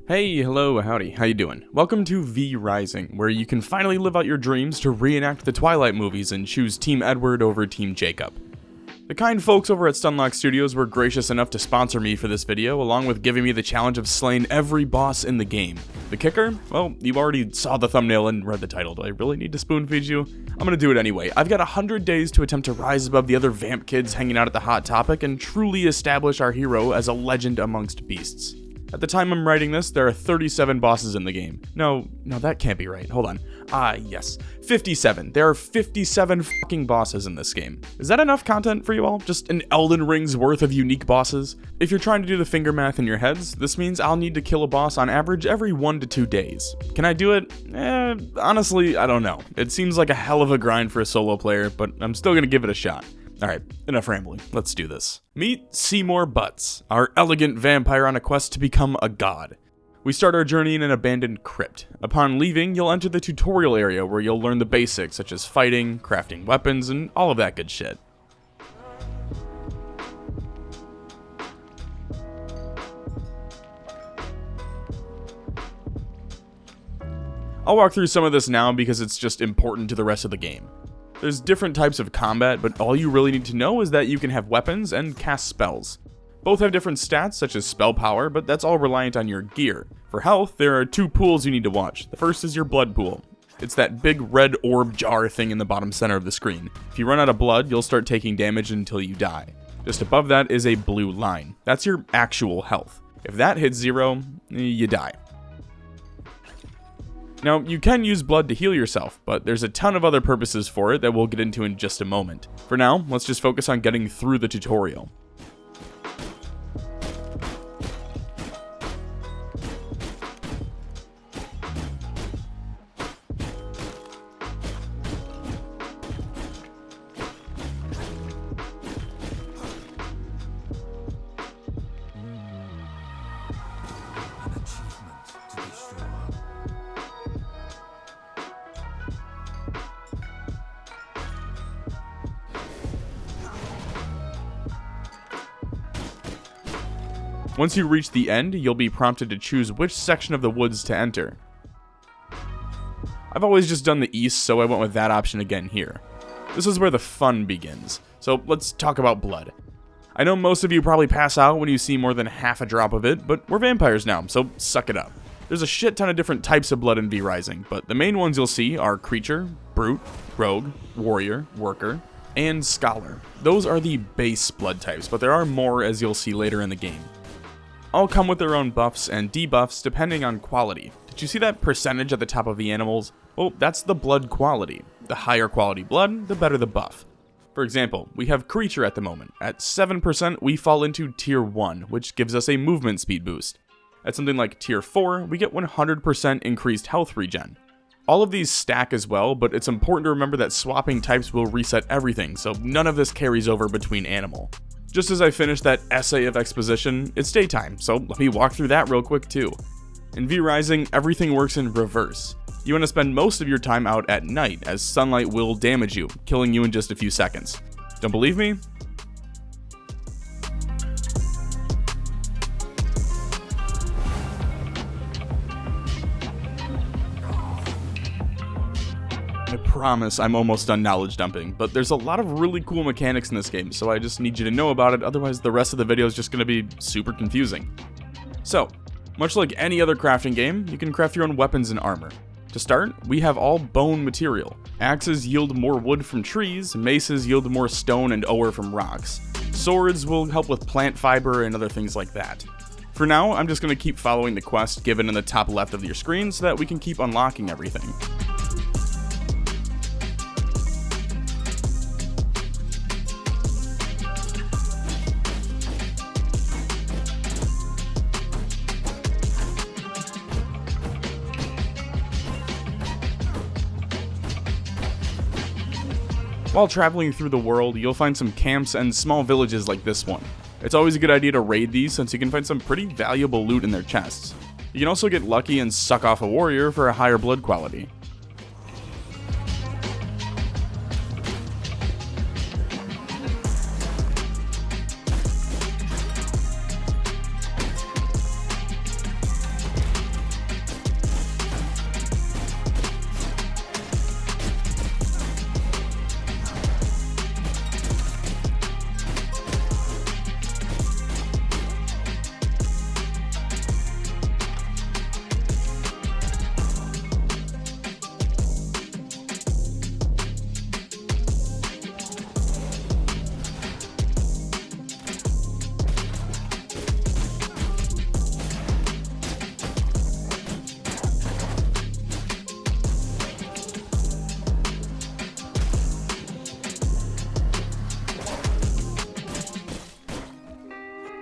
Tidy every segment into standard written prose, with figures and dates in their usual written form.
Hey, hello, howdy, how you doing? Welcome to V Rising, where you can finally live out your dreams to reenact the Twilight movies and choose Team Edward over Team Jacob. The kind folks over at Stunlock Studios were gracious enough to sponsor me for this video, along with giving me the challenge of slaying every boss in the game. The kicker? Well, you already saw the thumbnail and read the title. Do I really need to spoon feed you? I'm gonna do it anyway. I've got 100 days to attempt to rise above the other vamp kids hanging out at the Hot Topic and truly establish our hero as a legend amongst beasts. At the time I'm writing this, there are 37 bosses in the game. No, that can't be right. Hold on. Yes. 57. There are 57 fucking bosses in this game. Is that enough content for you all? Just an Elden Ring's worth of unique bosses? If you're trying to do the finger math in your heads, this means I'll need to kill a boss on average every 1 to 2 days. Can I do it? Honestly, I don't know. It seems like a hell of a grind for a solo player, but I'm still gonna give it a shot. Alright, enough rambling. Let's do this. Meet Seymour Butts, our elegant vampire on a quest to become a god. We start our journey in an abandoned crypt. Upon leaving, you'll enter the tutorial area where you'll learn the basics such as fighting, crafting weapons, and all of that good shit. I'll walk through some of this now because it's just important to the rest of the game. There's different types of combat, but all you really need to know is that you can have weapons and cast spells. Both have different stats, such as spell power, but that's all reliant on your gear. For health, there are 2 pools you need to watch. The first is your blood pool. It's that big red orb jar thing in the bottom center of the screen. If you run out of blood, you'll start taking damage until you die. Just above that is a blue line. That's your actual health. If that hits 0, you die. Now, you can use blood to heal yourself, but there's a ton of other purposes for it that we'll get into in just a moment. For now, let's just focus on getting through the tutorial. Once you reach the end, you'll be prompted to choose which section of the woods to enter. I've always just done the east, so I went with that option again here. This is where the fun begins, so let's talk about blood. I know most of you probably pass out when you see more than half a drop of it, but we're vampires now, so suck it up. There's a shit ton of different types of blood in V Rising, but the main ones you'll see are Creature, Brute, Rogue, Warrior, Worker, and Scholar. Those are the base blood types, but there are more as you'll see later in the game. All come with their own buffs and debuffs depending on quality. Did you see that percentage at the top of the animals? Well, that's the blood quality. The higher quality blood, the better the buff. For example, we have Creature at the moment. At 7%, we fall into Tier 1, which gives us a movement speed boost. At something like Tier 4, we get 100% increased health regen. All of these stack as well, but it's important to remember that swapping types will reset everything, so none of this carries over between animal. Just as I finished that essay of exposition, it's daytime, so let me walk through that real quick too. In V Rising, everything works in reverse. You want to spend most of your time out at night, as sunlight will damage you, killing you in just a few seconds. Don't believe me? I promise I'm almost done knowledge dumping, but there's a lot of really cool mechanics in this game, so I just need you to know about it, otherwise the rest of the video is just going to be super confusing. So, much like any other crafting game, you can craft your own weapons and armor. To start, we have all bone material. Axes yield more wood from trees, maces yield more stone and ore from rocks. Swords will help with plant fiber and other things like that. For now, I'm just going to keep following the quest given in the top left of your screen so that we can keep unlocking everything. While traveling through the world, you'll find some camps and small villages like this one. It's always a good idea to raid these since you can find some pretty valuable loot in their chests. You can also get lucky and suck off a warrior for a higher blood quality.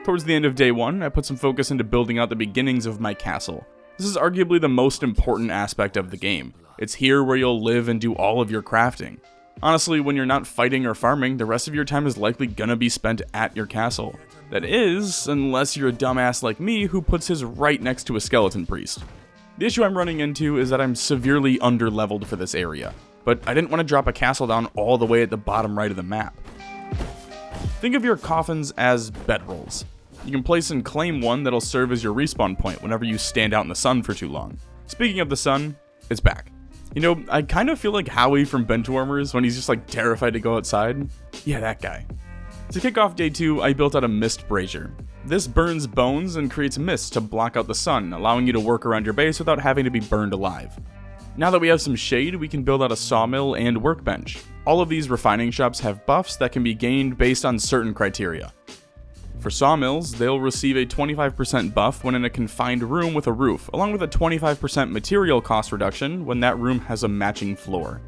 Towards the end of day 1, I put some focus into building out the beginnings of my castle. This is arguably the most important aspect of the game. It's here where you'll live and do all of your crafting. Honestly, when you're not fighting or farming, the rest of your time is likely gonna be spent at your castle. That is, unless you're a dumbass like me who puts his right next to a skeleton priest. The issue I'm running into is that I'm severely under-leveled for this area, but I didn't want to drop a castle down all the way at the bottom right of the map. Think of your coffins as bedrolls. You can place and claim one that'll serve as your respawn point whenever you stand out in the sun for too long. Speaking of the sun, it's back. You know, I kind of feel like Howie from Benchwarmers when he's just like terrified to go outside. Yeah, that guy. To kick off day 2, I built out a mist brazier. This burns bones and creates mist to block out the sun, allowing you to work around your base without having to be burned alive. Now that we have some shade, we can build out a sawmill and workbench. All of these refining shops have buffs that can be gained based on certain criteria. For sawmills, they'll receive a 25% buff when in a confined room with a roof, along with a 25% material cost reduction when that room has a matching floor.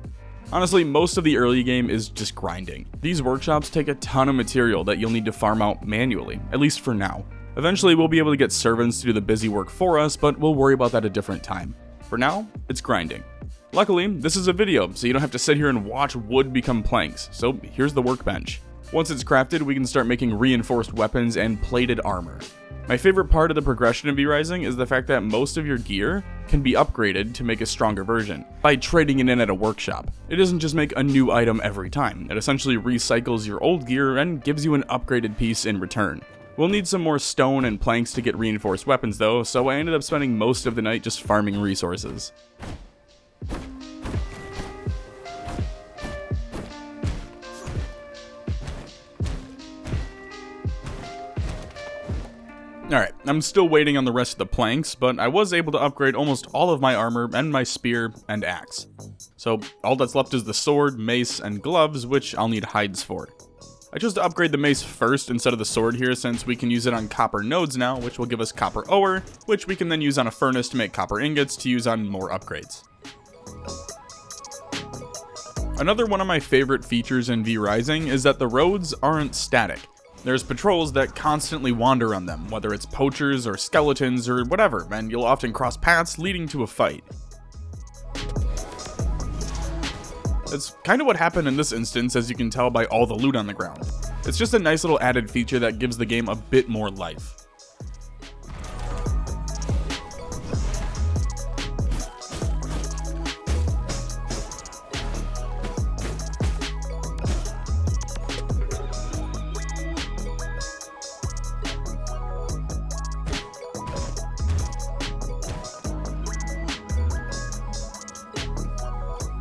Honestly, most of the early game is just grinding. These workshops take a ton of material that you'll need to farm out manually, at least for now. Eventually, we'll be able to get servants to do the busy work for us, but we'll worry about that a different time. For now, it's grinding. Luckily, this is a video, so you don't have to sit here and watch wood become planks, so here's the workbench. Once it's crafted, we can start making reinforced weapons and plated armor. My favorite part of the progression of V-Rising is the fact that most of your gear can be upgraded to make a stronger version, by trading it in at a workshop. It doesn't just make a new item every time, it essentially recycles your old gear and gives you an upgraded piece in return. We'll need some more stone and planks to get reinforced weapons though, so I ended up spending most of the night just farming resources. Alright, I'm still waiting on the rest of the planks, but I was able to upgrade almost all of my armor and my spear and axe. So all that's left is the sword, mace, and gloves, which I'll need hides for. I chose to upgrade the mace first instead of the sword here since we can use it on copper nodes now, which will give us copper ore, which we can then use on a furnace to make copper ingots to use on more upgrades. Another one of my favorite features in V-Rising is that the roads aren't static. There's patrols that constantly wander on them, whether it's poachers or skeletons or whatever, and you'll often cross paths leading to a fight. That's kind of what happened in this instance, as you can tell by all the loot on the ground. It's just a nice little added feature that gives the game a bit more life.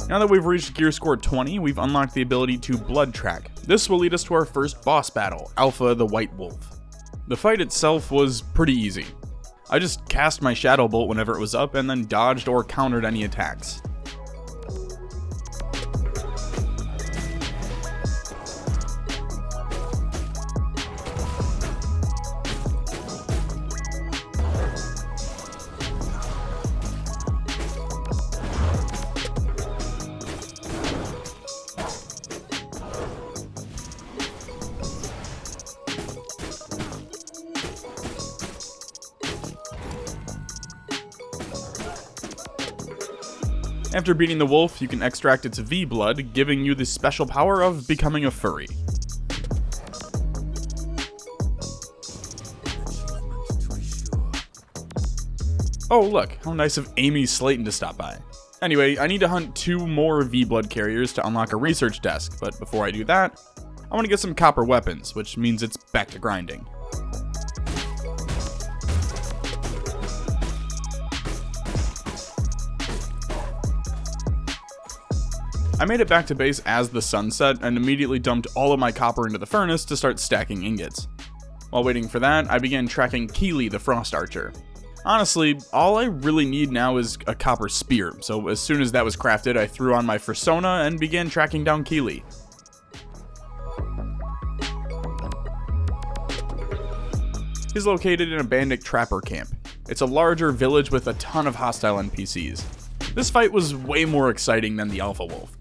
Now that we've reached gear score 20, we've unlocked the ability to blood track. This will lead us to our first boss battle, Alpha the White Wolf. The fight itself was pretty easy. I just cast my Shadow Bolt whenever it was up and then dodged or countered any attacks. After beating the wolf, you can extract its V-blood, giving you the special power of becoming a furry. Oh look, how nice of Amy Slayton to stop by. Anyway, I need to hunt 2 more V-blood carriers to unlock a research desk, but before I do that, I want to get some copper weapons, which means it's back to grinding. I made it back to base as the sun set and immediately dumped all of my copper into the furnace to start stacking ingots. While waiting for that, I began tracking Keely the Frost Archer. Honestly, all I really need now is a copper spear, so as soon as that was crafted, I threw on my Fursona and began tracking down Keely. He's located in a bandit trapper camp. It's a larger village with a ton of hostile NPCs. This fight was way more exciting than the Alpha Wolf.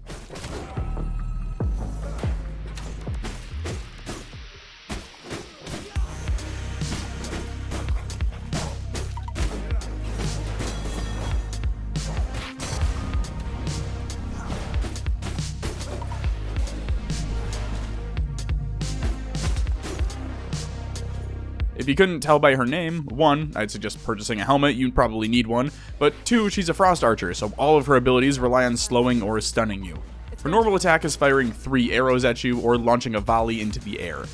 If you couldn't tell by her name, 1, I'd suggest purchasing a helmet, you'd probably need one, but 2, she's a frost archer, so all of her abilities rely on slowing or stunning you. Her normal attack is firing 3 arrows at you or launching a volley into the air.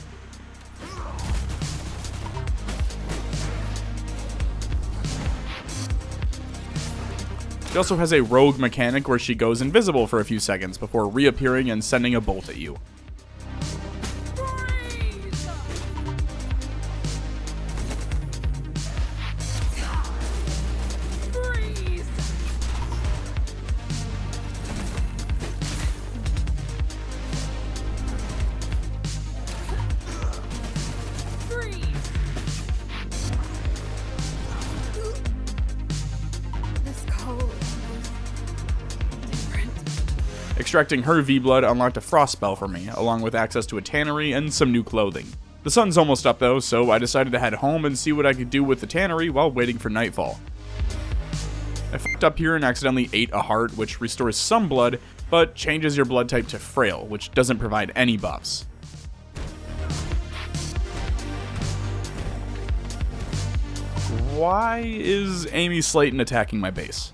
She also has a rogue mechanic where she goes invisible for a few seconds before reappearing and sending a bolt at you. Extracting her V-Blood unlocked a frost spell for me, along with access to a tannery and some new clothing. The sun's almost up though, so I decided to head home and see what I could do with the tannery while waiting for nightfall. I fucked up here and accidentally ate a heart, which restores some blood, but changes your blood type to frail, which doesn't provide any buffs. Why is Amy Slayton attacking my base?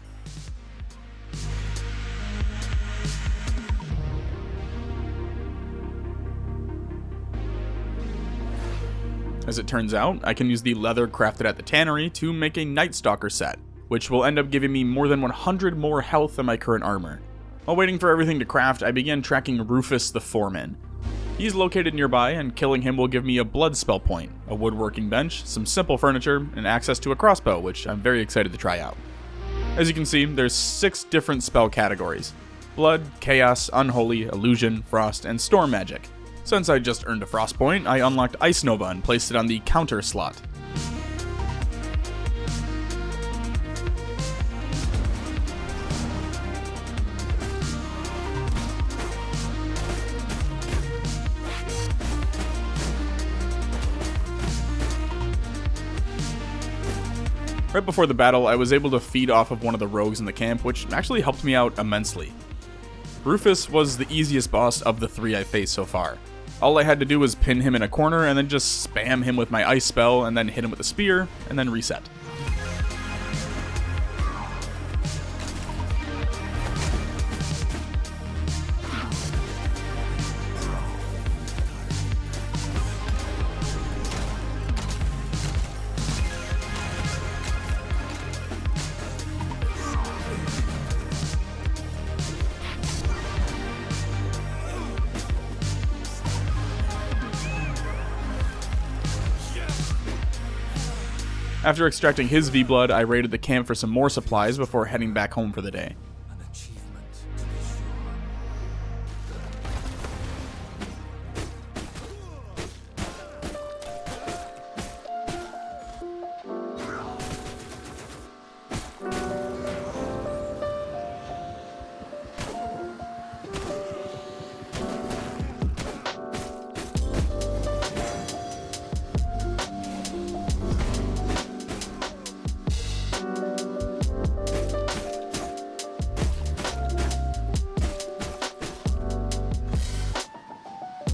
As it turns out, I can use the leather crafted at the tannery to make a Night Stalker set, which will end up giving me more than 100 more health than my current armor. While waiting for everything to craft, I began tracking Rufus the foreman. He's located nearby, and killing him will give me a blood spell point, a woodworking bench, some simple furniture, and access to a crossbow, which I'm very excited to try out. As you can see, there's 6 different spell categories: blood, chaos, unholy, illusion, frost, and storm magic. Since I just earned a frost point, I unlocked Ice Nova and placed it on the counter slot. Right before the battle, I was able to feed off of one of the rogues in the camp, which actually helped me out immensely. Rufus was the easiest boss of the 3 I faced so far. All I had to do was pin him in a corner and then just spam him with my ice spell and then hit him with a spear and then reset. After extracting his V-Blood, I raided the camp for some more supplies before heading back home for the day.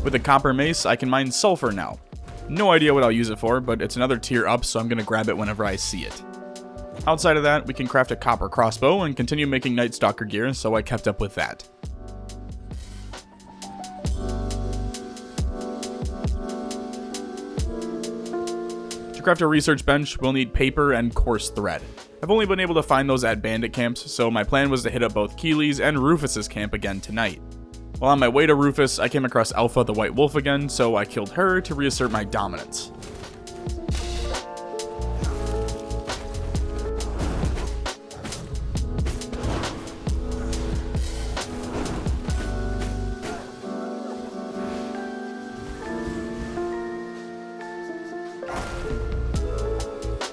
With a copper mace, I can mine sulfur now. No idea what I'll use it for, but it's another tier up, so I'm going to grab it whenever I see it. Outside of that, we can craft a copper crossbow and continue making Night Stalker gear, so I kept up with that. To craft a research bench, we'll need paper and coarse thread. I've only been able to find those at bandit camps, so my plan was to hit up both Keely's and Rufus's camp again tonight. While on my way to Rufus, I came across Alpha the White Wolf again, so I killed her to reassert my dominance.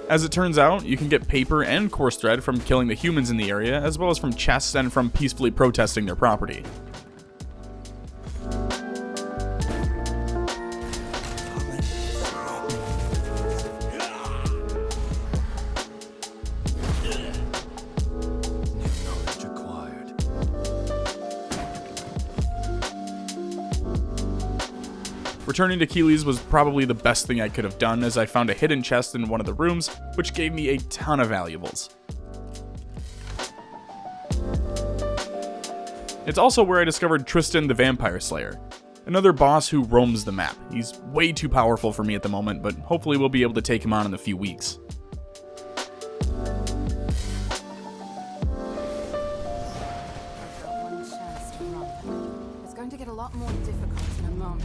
As it turns out, you can get paper and coarse thread from killing the humans in the area, as well as from chests and from peacefully protesting their property. Returning to Keeley's was probably the best thing I could have done, as I found a hidden chest in one of the rooms, which gave me a ton of valuables. It's also where I discovered Tristan the Vampire Slayer, another boss who roams the map. He's way too powerful for me at the moment, but hopefully we'll be able to take him on in a few weeks. It's going to get a lot more difficult in a moment.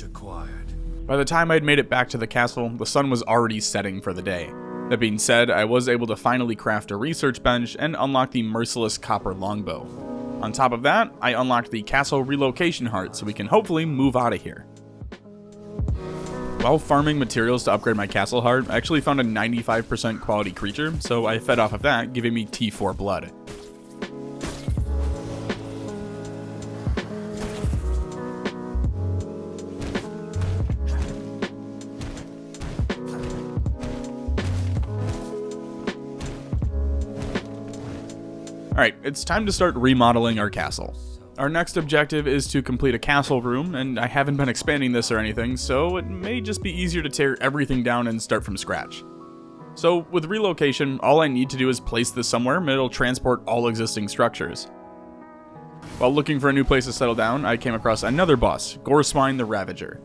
Acquired. By the time I'd made it back to the castle, the sun was already setting for the day. That being said, I was able to finally craft a research bench and unlock the merciless copper longbow. On top of that, I unlocked the castle relocation heart so we can hopefully move out of here. While farming materials to upgrade my castle heart, I actually found a 95% quality creature, so I fed off of that, giving me T4 blood. Alright, it's time to start remodeling our castle. Our next objective is to complete a castle room, and I haven't been expanding this or anything, so it may just be easier to tear everything down and start from scratch. So, with relocation, all I need to do is place this somewhere, and it'll transport all existing structures. While looking for a new place to settle down, I came across another boss, Goreswine the Ravager,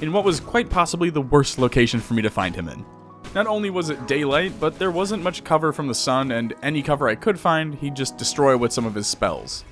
in what was quite possibly the worst location for me to find him in. Not only was it daylight, but there wasn't much cover from the sun, and any cover I could find, he'd just destroy with some of his spells.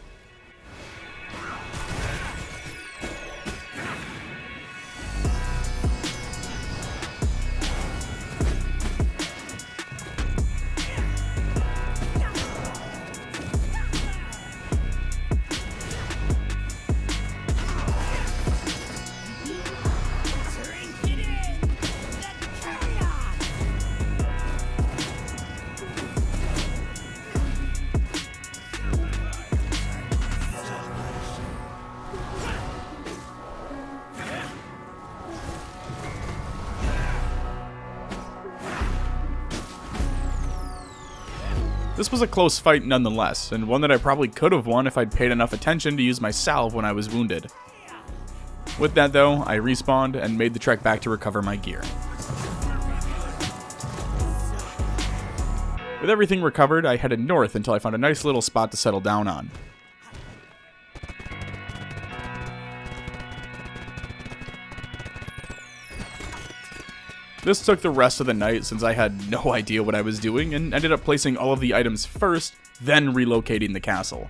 This was a close fight nonetheless, and one that I probably could have won if I'd paid enough attention to use my salve when I was wounded. With that though, I respawned and made the trek back to recover my gear. With everything recovered, I headed north until I found a nice little spot to settle down on. This took the rest of the night since I had no idea what I was doing and ended up placing all of the items first, then relocating the castle.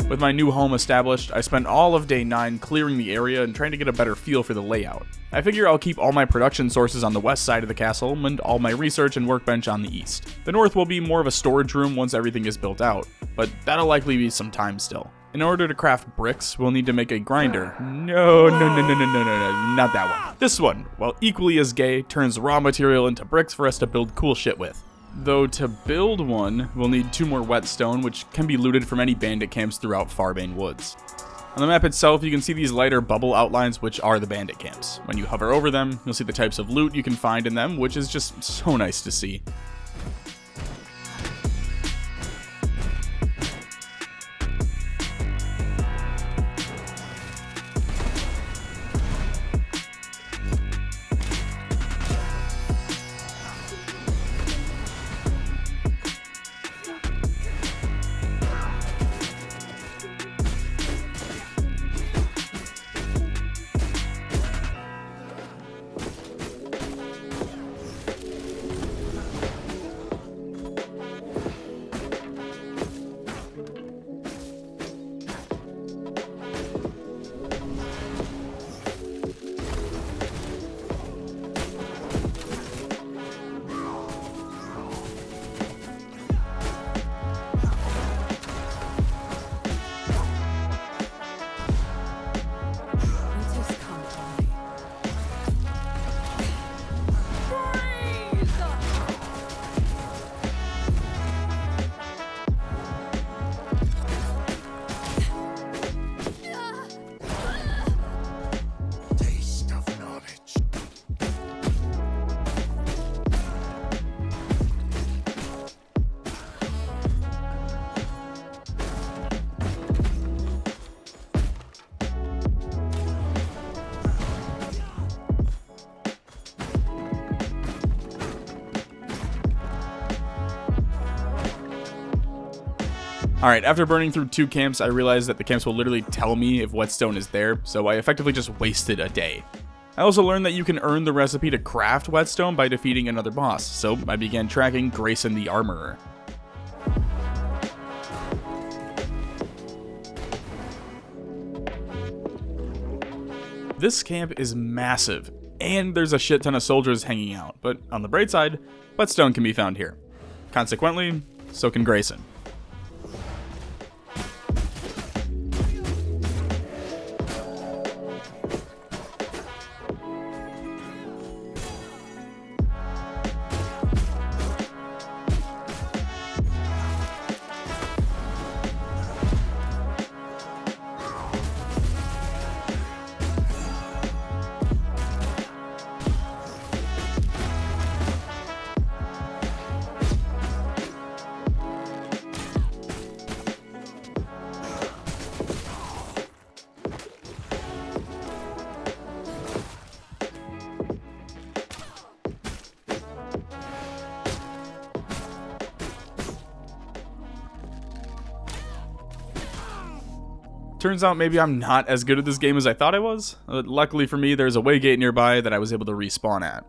With my new home established, I spent all of day 9 clearing the area and trying to get a better feel for the layout. I figure I'll keep all my production sources on the west side of the castle and all my research and workbench on the east. The north will be more of a storage room once everything is built out, but that'll likely be some time still. In order to craft bricks, we'll need to make a grinder. No, not that one. This one, while equally as gay, turns raw material into bricks for us to build cool shit with. Though to build one, we'll need 2 more whetstone, which can be looted from any bandit camps throughout Farbane Woods. On the map itself, you can see these lighter bubble outlines, which are the bandit camps. When you hover over them, you'll see the types of loot you can find in them, which is just so nice to see. Alright, after burning through 2 camps, I realized that the camps will literally tell me if whetstone is there, so I effectively just wasted a day. I also learned that you can earn the recipe to craft whetstone by defeating another boss, so I began tracking Grayson the armourer. This camp is massive, and there's a shit ton of soldiers hanging out, but on the bright side, whetstone can be found here. Consequently, so can Grayson. Turns out maybe I'm not as good at this game as I thought I was. Luckily for me, there's a way gate nearby that I was able to respawn at.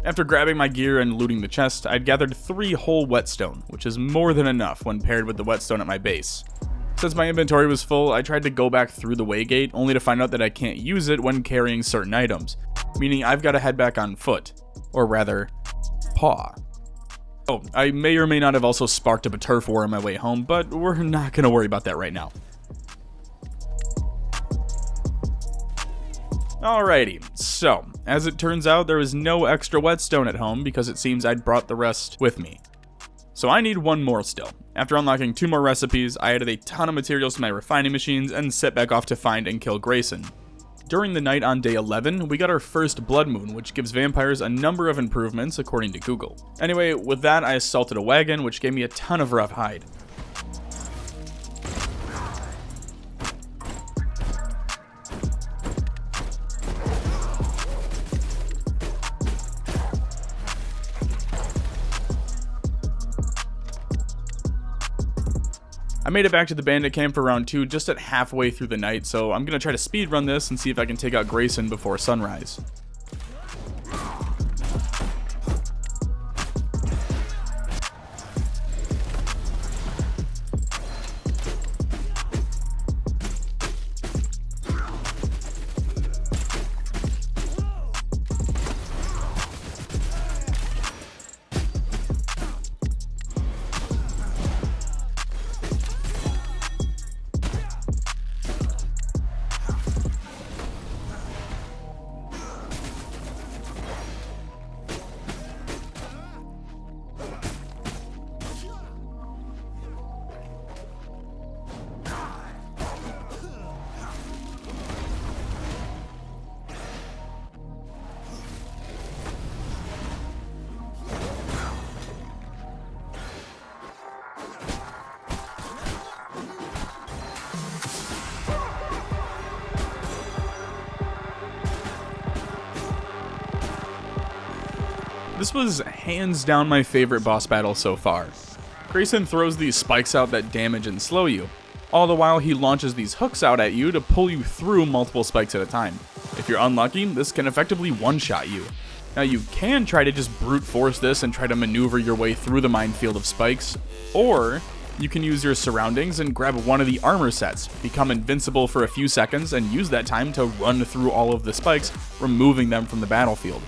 After grabbing my gear and looting the chest, I'd gathered 3 whole whetstone, which is more than enough when paired with the whetstone at my base. Since my inventory was full, I tried to go back through the waygate, only to find out that I can't use it when carrying certain items, meaning I've got to head back on foot, or rather, paw. Oh, I may or may not have also sparked up a turf war on my way home, but we're not going to worry about that right now. Alrighty, so, as it turns out, there is no extra whetstone at home because it seems I'd brought the rest with me. So I need 1 more still. After unlocking 2 more recipes, I added a ton of materials to my refining machines and set back off to find and kill Grayson. During the night on day 11, we got our first blood moon, which gives vampires a number of improvements according to Google. Anyway, with that I assaulted a wagon, which gave me a ton of rough hide. I made it back to the bandit camp for round 2 just at halfway through the night, so I'm going to try to speedrun this and see if I can take out Grayson before sunrise. This was hands down my favorite boss battle so far. Grayson throws these spikes out that damage and slow you. All the while he launches these hooks out at you to pull you through multiple spikes at a time. If you're unlucky, this can effectively one-shot you. Now you can try to just brute force this and try to maneuver your way through the minefield of spikes, or you can use your surroundings and grab one of the armor sets, become invincible for a few seconds, and use that time to run through all of the spikes, removing them from the battlefield.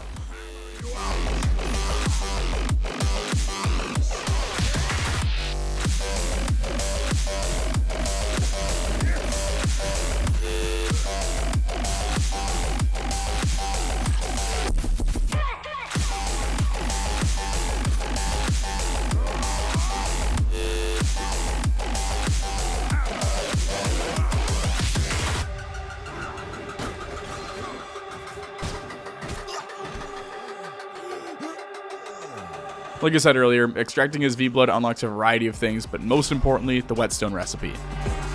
Like I said earlier, extracting his V-Blood unlocks a variety of things, but most importantly, the whetstone recipe.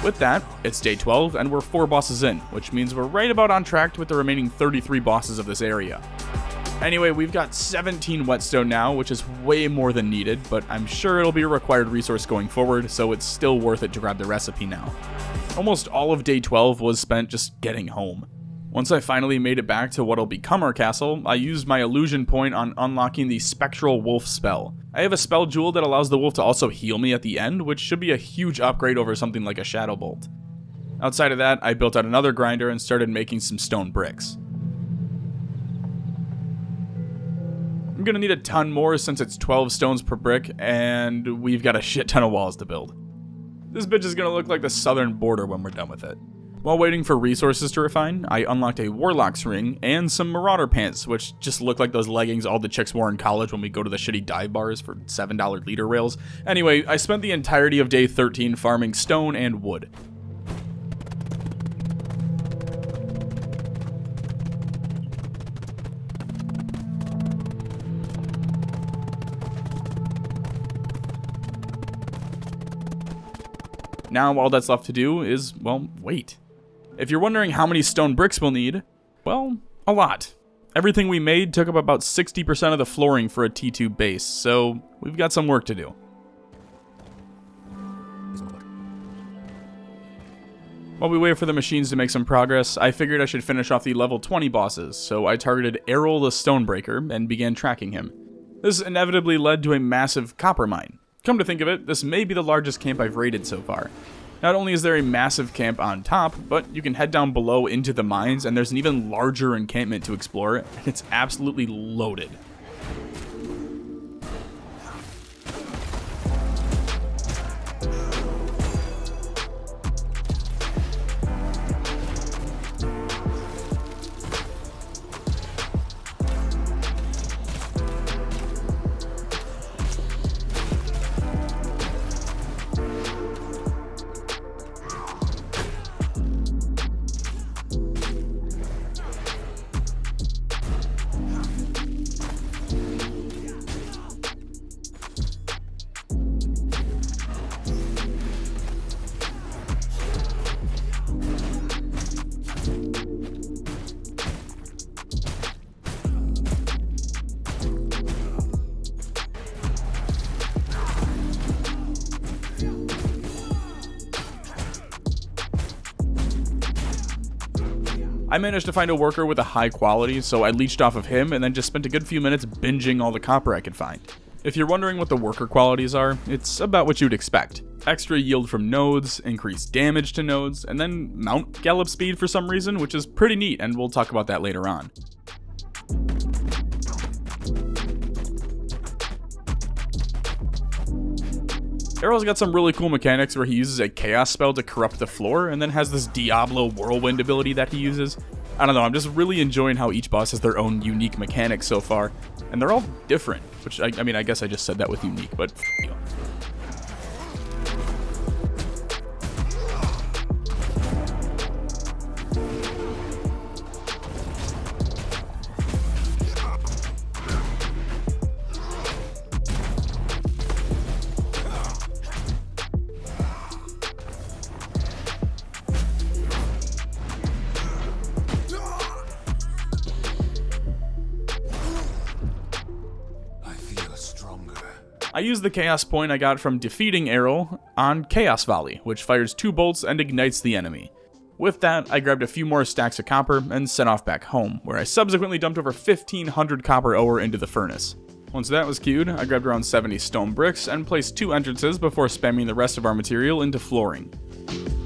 With that, it's day 12 and we're 4 bosses in, which means we're right about on track with the remaining 33 bosses of this area. Anyway, we've got 17 whetstone now, which is way more than needed, but I'm sure it'll be a required resource going forward, so it's still worth it to grab the recipe now. Almost all of day 12 was spent just getting home. Once I finally made it back to what'll become our castle, I used my illusion point on unlocking the Spectral Wolf spell. I have a spell jewel that allows the wolf to also heal me at the end, which should be a huge upgrade over something like a Shadow Bolt. Outside of that, I built out another grinder and started making some stone bricks. I'm gonna need a ton more since it's 12 stones per brick, and we've got a shit ton of walls to build. This bitch is gonna look like the southern border when we're done with it. While waiting for resources to refine, I unlocked a Warlock's ring and some Marauder pants, which just look like those leggings all the chicks wore in college when we go to the shitty dive bars for $7 liter rails. Anyway, I spent the entirety of day 13 farming stone and wood. Now all that's left to do is, well, wait. If you're wondering how many stone bricks we'll need, well, a lot. Everything we made took up about 60% of the flooring for a T2 base, so we've got some work to do. While we wait for the machines to make some progress, I figured I should finish off the level 20 bosses, so I targeted Errol the Stonebreaker and began tracking him. This inevitably led to a massive copper mine. Come to think of it, this may be the largest camp I've raided so far. Not only is there a massive camp on top, but you can head down below into the mines, and there's an even larger encampment to explore, and it's absolutely loaded. I managed to find a worker with a high quality, so I leeched off of him and then just spent a good few minutes binging all the copper I could find. If you're wondering what the worker qualities are, it's about what you'd expect. Extra yield from nodes, increased damage to nodes, and then mount gallop speed for some reason, which is pretty neat, and we'll talk about that later on. Errol's got some really cool mechanics where he uses a chaos spell to corrupt the floor and then has this Diablo whirlwind ability that he uses. I don't know, I'm just really enjoying how each boss has their own unique mechanics so far, and they're all different, which I mean, I guess I just said that with unique, but f you. I used the chaos point I got from defeating Errol on Chaos Volley, which fires 2 bolts and ignites the enemy. With that, I grabbed a few more stacks of copper and set off back home, where I subsequently dumped over 1,500 copper ore into the furnace. Once that was queued, I grabbed around 70 stone bricks and placed 2 entrances before spamming the rest of our material into flooring.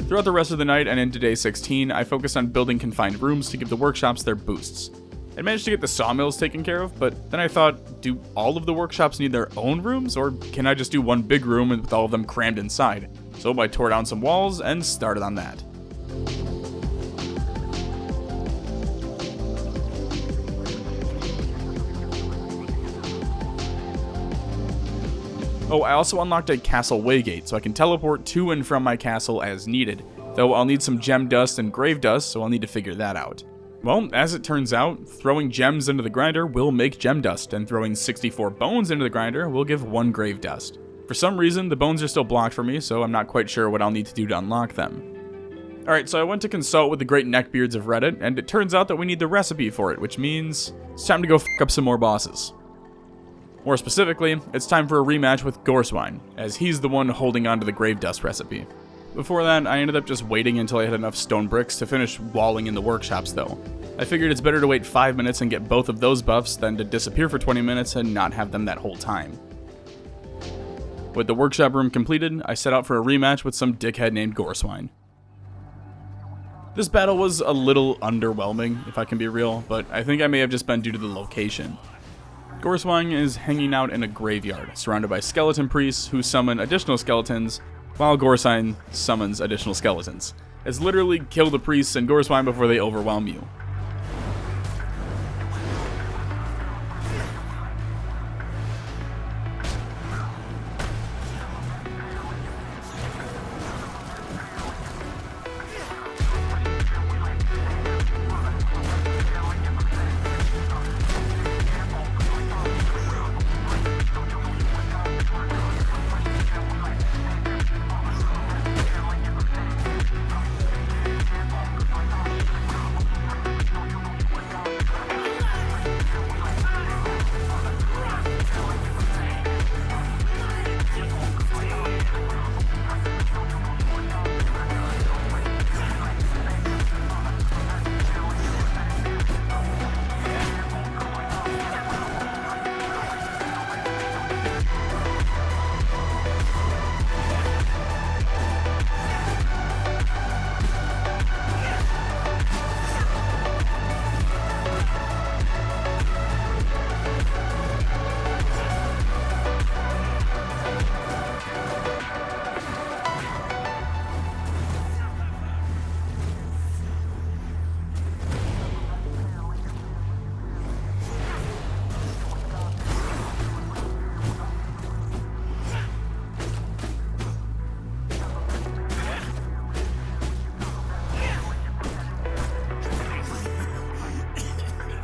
Throughout the rest of the night and into day 16, I focused on building confined rooms to give the workshops their boosts. I managed to get the sawmills taken care of, but then I thought, do all of the workshops need their own rooms, or can I just do one big room with all of them crammed inside? So I tore down some walls and started on that. Oh, I also unlocked a castle waygate, so I can teleport to and from my castle as needed, though I'll need some gem dust and grave dust, so I'll need to figure that out. Well, as it turns out, throwing gems into the grinder will make gem dust, and throwing 64 bones into the grinder will give 1 grave dust. For some reason, the bones are still blocked for me, so I'm not quite sure what I'll need to do to unlock them. Alright, so I went to consult with the great neckbeards of Reddit, and it turns out that we need the recipe for it, which means it's time to go f*** up some more bosses. More specifically, it's time for a rematch with Goreswine, as he's the one holding on to the grave dust recipe. Before that, I ended up just waiting until I had enough stone bricks to finish walling in the workshops though. I figured it's better to wait 5 minutes and get both of those buffs than to disappear for 20 minutes and not have them that whole time. With the workshop room completed, I set out for a rematch with some dickhead named Goreswine. This battle was a little underwhelming, if I can be real, but I think I may have just been due to the location. Goreswine is hanging out in a graveyard, surrounded by skeleton priests who summon additional skeletons, while Goreswine summons additional skeletons. It's literally kill the priests and Goreswine before they overwhelm you.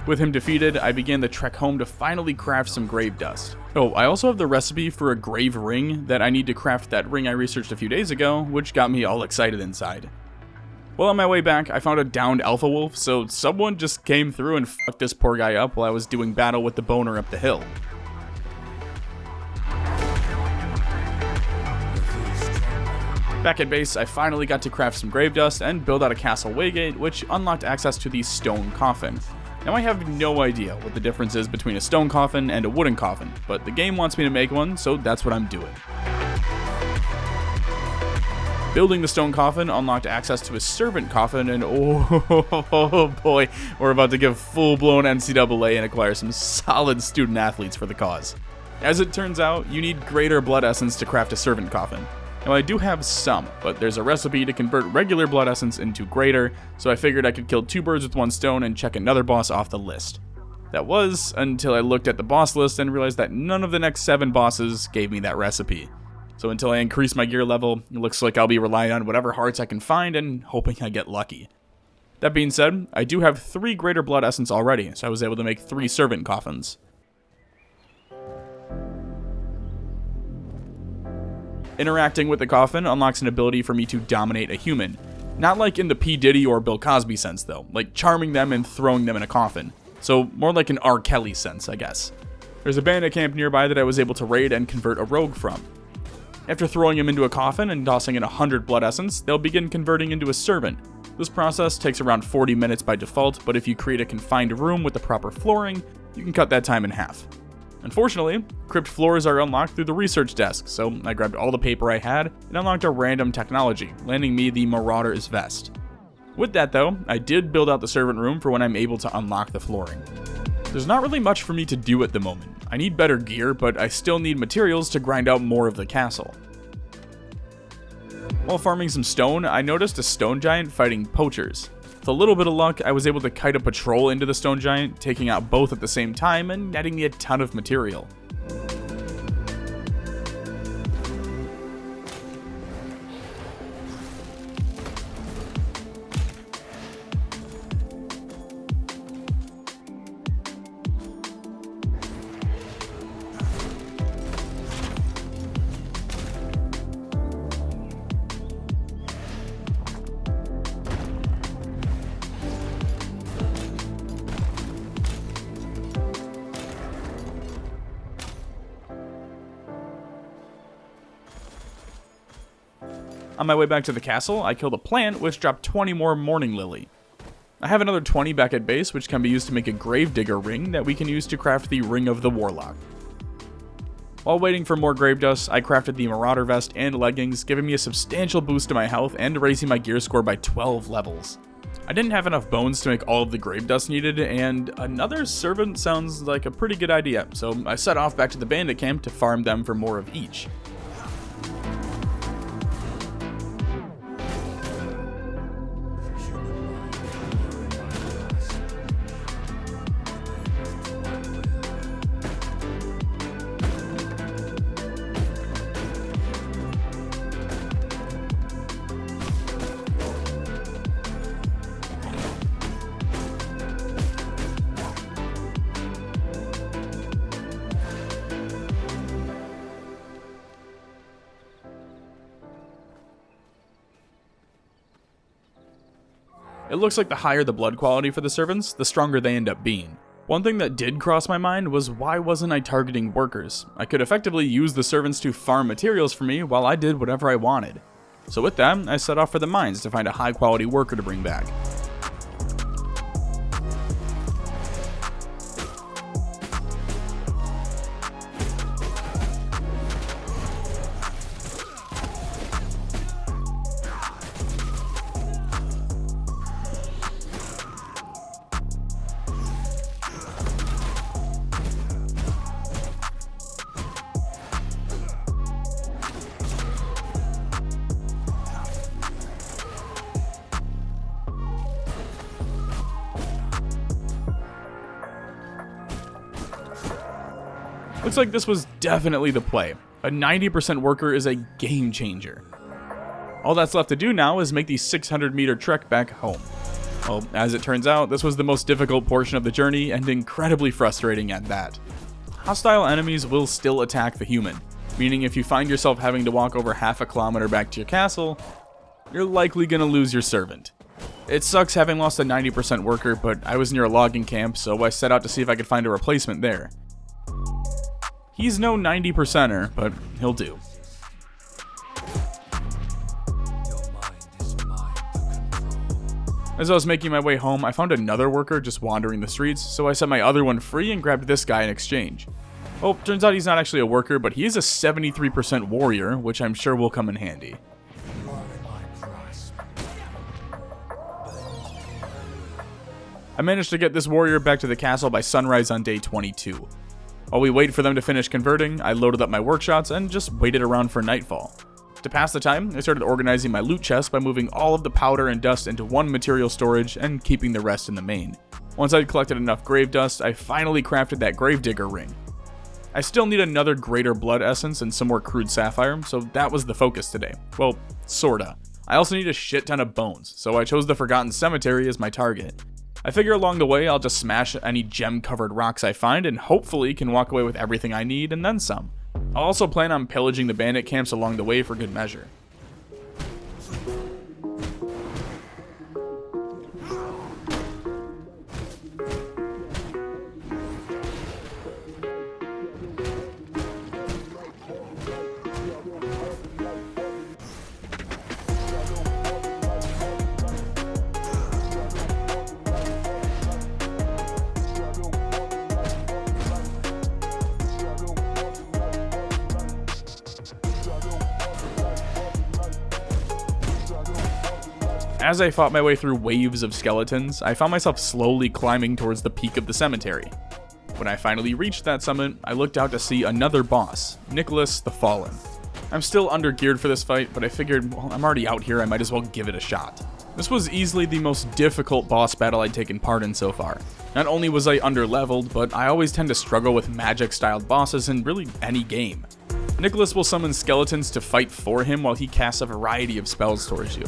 With him defeated, I began the trek home to finally craft some grave dust. Oh, I also have the recipe for a grave ring that I need to craft that ring I researched a few days ago, which got me all excited inside. Well, on my way back, I found a downed alpha wolf, so someone just came through and fucked this poor guy up while I was doing battle with the boner up the hill. Back at base, I finally got to craft some grave dust and build out a castle waygate, which unlocked access to the stone coffin. Now I have no idea what the difference is between a stone coffin and a wooden coffin, but the game wants me to make one, so that's what I'm doing. Building the stone coffin unlocked access to a servant coffin, and oh boy, we're about to give full-blown NCAA and acquire some solid student athletes for the cause. As it turns out, you need greater blood essence to craft a servant coffin. Now I do have some, but there's a recipe to convert regular blood essence into greater, so I figured I could kill 2 birds with 1 stone and check another boss off the list. That was until I looked at the boss list and realized that none of the next 7 bosses gave me that recipe. So until I increase my gear level, it looks like I'll be relying on whatever hearts I can find and hoping I get lucky. That being said, I do have 3 greater blood essence already, so I was able to make 3 servant coffins. Interacting with the coffin unlocks an ability for me to dominate a human. Not like in the P. Diddy or Bill Cosby sense though, like charming them and throwing them in a coffin. So more like an R. Kelly sense, I guess. There's a bandit camp nearby that I was able to raid and convert a rogue from. After throwing him into a coffin and tossing in 100 blood essence, they'll begin converting into a servant. This process takes around 40 minutes by default, but if you create a confined room with the proper flooring, you can cut that time in half. Unfortunately, crypt floors are unlocked through the research desk, so I grabbed all the paper I had and unlocked a random technology, landing me the Marauder's Vest. With that though, I did build out the servant room for when I'm able to unlock the flooring. There's not really much for me to do at the moment. I need better gear, but I still need materials to grind out more of the castle. While farming some stone, I noticed a stone giant fighting poachers. With a little bit of luck, I was able to kite a patrol into the stone giant, taking out both at the same time and netting me a ton of material. On my way back to the castle, I killed a plant which dropped 20 more morning lily. I have another 20 back at base which can be used to make a gravedigger ring that we can use to craft the Ring of the Warlock. While waiting for more grave dust, I crafted the Marauder vest and leggings, giving me a substantial boost to my health and raising my gear score by 12 levels. I didn't have enough bones to make all of the grave dust needed, and another servant sounds like a pretty good idea, so I set off back to the bandit camp to farm them for more of each. It looks like the higher the blood quality for the servants, the stronger they end up being. One thing that did cross my mind was why wasn't I targeting workers? I could effectively use the servants to farm materials for me while I did whatever I wanted. So with that, I set off for the mines to find a high quality worker to bring back. Looks like this was definitely the play. A 90% worker is a game changer. All that's left to do now is make the 600-meter trek back home. Well, as it turns out, this was the most difficult portion of the journey and incredibly frustrating at that. Hostile enemies will still attack the human, meaning if you find yourself having to walk over half a kilometer back to your castle, you're likely gonna lose your servant. It sucks having lost a 90% worker, but I was near a logging camp, so I set out to see if I could find a replacement there. He's no 90%er, but he'll do. As I was making my way home, I found another worker just wandering the streets, so I set my other one free and grabbed this guy in exchange. Oh, turns out he's not actually a worker, but he is a 73% warrior, which I'm sure will come in handy. I managed to get this warrior back to the castle by sunrise on day 22. While we waited for them to finish converting, I loaded up my workshots and just waited around for nightfall. To pass the time, I started organizing my loot chest by moving all of the powder and dust into one material storage and keeping the rest in the main. Once I'd collected enough grave dust, I finally crafted that gravedigger ring. I still need another greater blood essence and some more crude sapphire, so that was the focus today. Well, sorta. I also need a shit ton of bones, so I chose the Forgotten Cemetery as my target. I figure along the way I'll just smash any gem-covered rocks I find and hopefully can walk away with everything I need and then some. I'll also plan on pillaging the bandit camps along the way for good measure. As I fought my way through waves of skeletons, I found myself slowly climbing towards the peak of the cemetery. When I finally reached that summit, I looked out to see another boss, Nicholas the Fallen. I'm still undergeared for this fight, but I figured, well, I'm already out here, I might as well give it a shot. This was easily the most difficult boss battle I'd taken part in so far. Not only was I underleveled, but I always tend to struggle with magic-styled bosses in really any game. Nicholas will summon skeletons to fight for him while he casts a variety of spells towards you.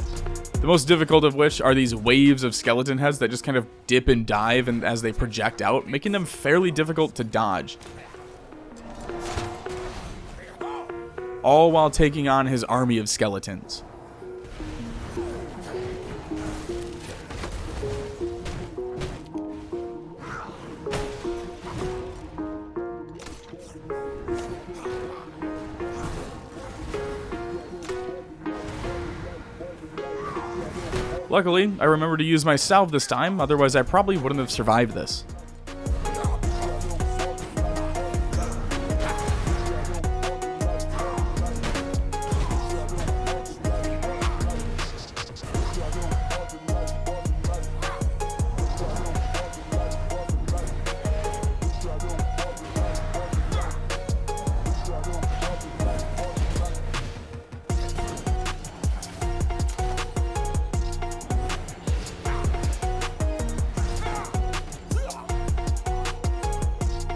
The most difficult of which are these waves of skeleton heads that just kind of dip and dive and as they project out, making them fairly difficult to dodge. All while taking on his army of skeletons. Luckily, I remembered to use my salve this time, otherwise I probably wouldn't have survived this.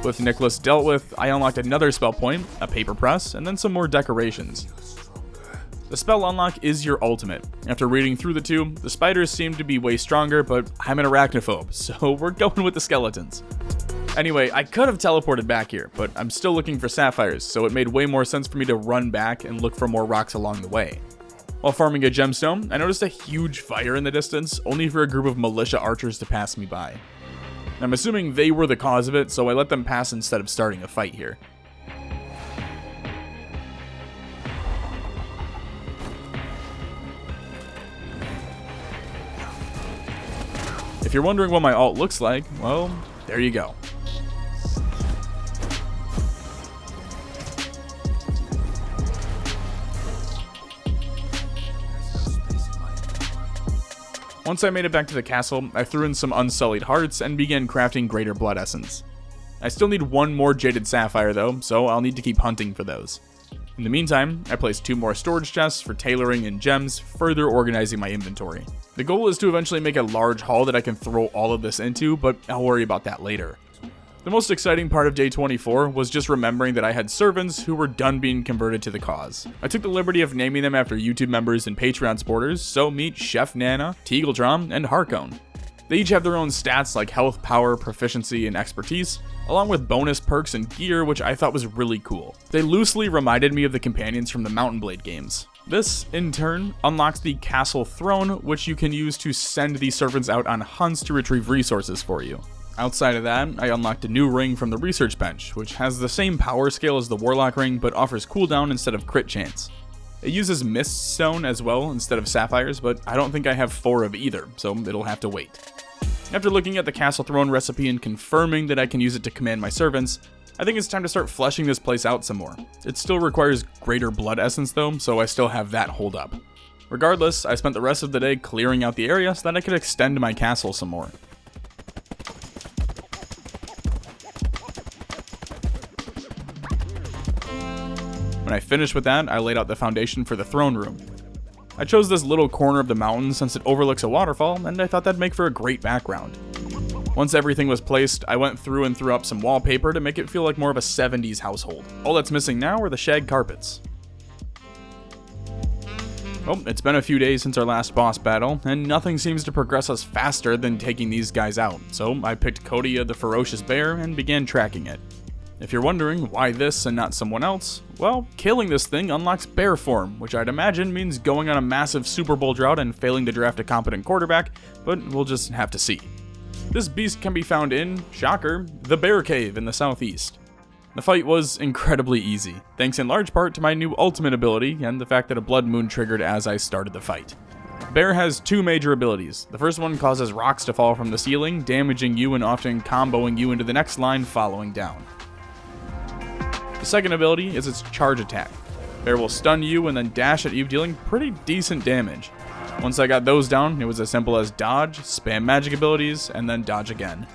With Nicholas dealt with, I unlocked another spell point, a paper press, and then some more decorations. The spell unlock is your ultimate. After reading through the two, the spiders seem to be way stronger, but I'm an arachnophobe, so we're going with the skeletons. Anyway, I could have teleported back here, but I'm still looking for sapphires, so it made way more sense for me to run back and look for more rocks along the way. While farming a gemstone, I noticed a huge fire in the distance, only for a group of militia archers to pass me by. I'm assuming they were the cause of it, so I let them pass instead of starting a fight here. If you're wondering what my alt looks like, well, there you go. Once I made it back to the castle, I threw in some unsullied hearts and began crafting greater blood essence. I still need one more jaded sapphire though, so I'll need to keep hunting for those. In the meantime, I placed 2 more storage chests for tailoring and gems, further organizing my inventory. The goal is to eventually make a large haul that I can throw all of this into, but I'll worry about that later. The most exciting part of day 24 was just remembering that I had servants who were done being converted to the cause. I took the liberty of naming them after YouTube members and Patreon supporters, so meet Chef Nana, Teagletron, and Harkone. They each have their own stats like health, power, proficiency, and expertise, along with bonus perks and gear, which I thought was really cool. They loosely reminded me of the companions from the Mountain Blade games. This, in turn, unlocks the Castle Throne, which you can use to send these servants out on hunts to retrieve resources for you. Outside of that, I unlocked a new ring from the research bench, which has the same power scale as the Warlock ring, but offers cooldown instead of crit chance. It uses Mist Stone as well instead of sapphires, but I don't think I have 4 of either, so it'll have to wait. After looking at the Castle Throne recipe and confirming that I can use it to command my servants, I think it's time to start fleshing this place out some more. It still requires greater blood essence though, so I still have that hold up. Regardless, I spent the rest of the day clearing out the area so that I could extend my castle some more. When I finished with that, I laid out the foundation for the throne room. I chose this little corner of the mountain since it overlooks a waterfall, and I thought that'd make for a great background. Once everything was placed, I went through and threw up some wallpaper to make it feel like more of a 70s household. All that's missing now are the shag carpets. Well, it's been a few days since our last boss battle, and nothing seems to progress us faster than taking these guys out, so I picked Kodia the ferocious bear and began tracking it. If you're wondering why this and not someone else, well, killing this thing unlocks bear form, which I'd imagine means going on a massive Super Bowl drought and failing to draft a competent quarterback, but we'll just have to see. This beast can be found in, shocker, the Bear Cave in the southeast. The fight was incredibly easy, thanks in large part to my new ultimate ability and the fact that a blood moon triggered as I started the fight. Bear has 2 major abilities. The first one causes rocks to fall from the ceiling, damaging you and often comboing you into the next line following down. The second ability is its charge attack. Bear will stun you and then dash at you, dealing pretty decent damage. Once I got those down, it was as simple as dodge, spam magic abilities, and then dodge again.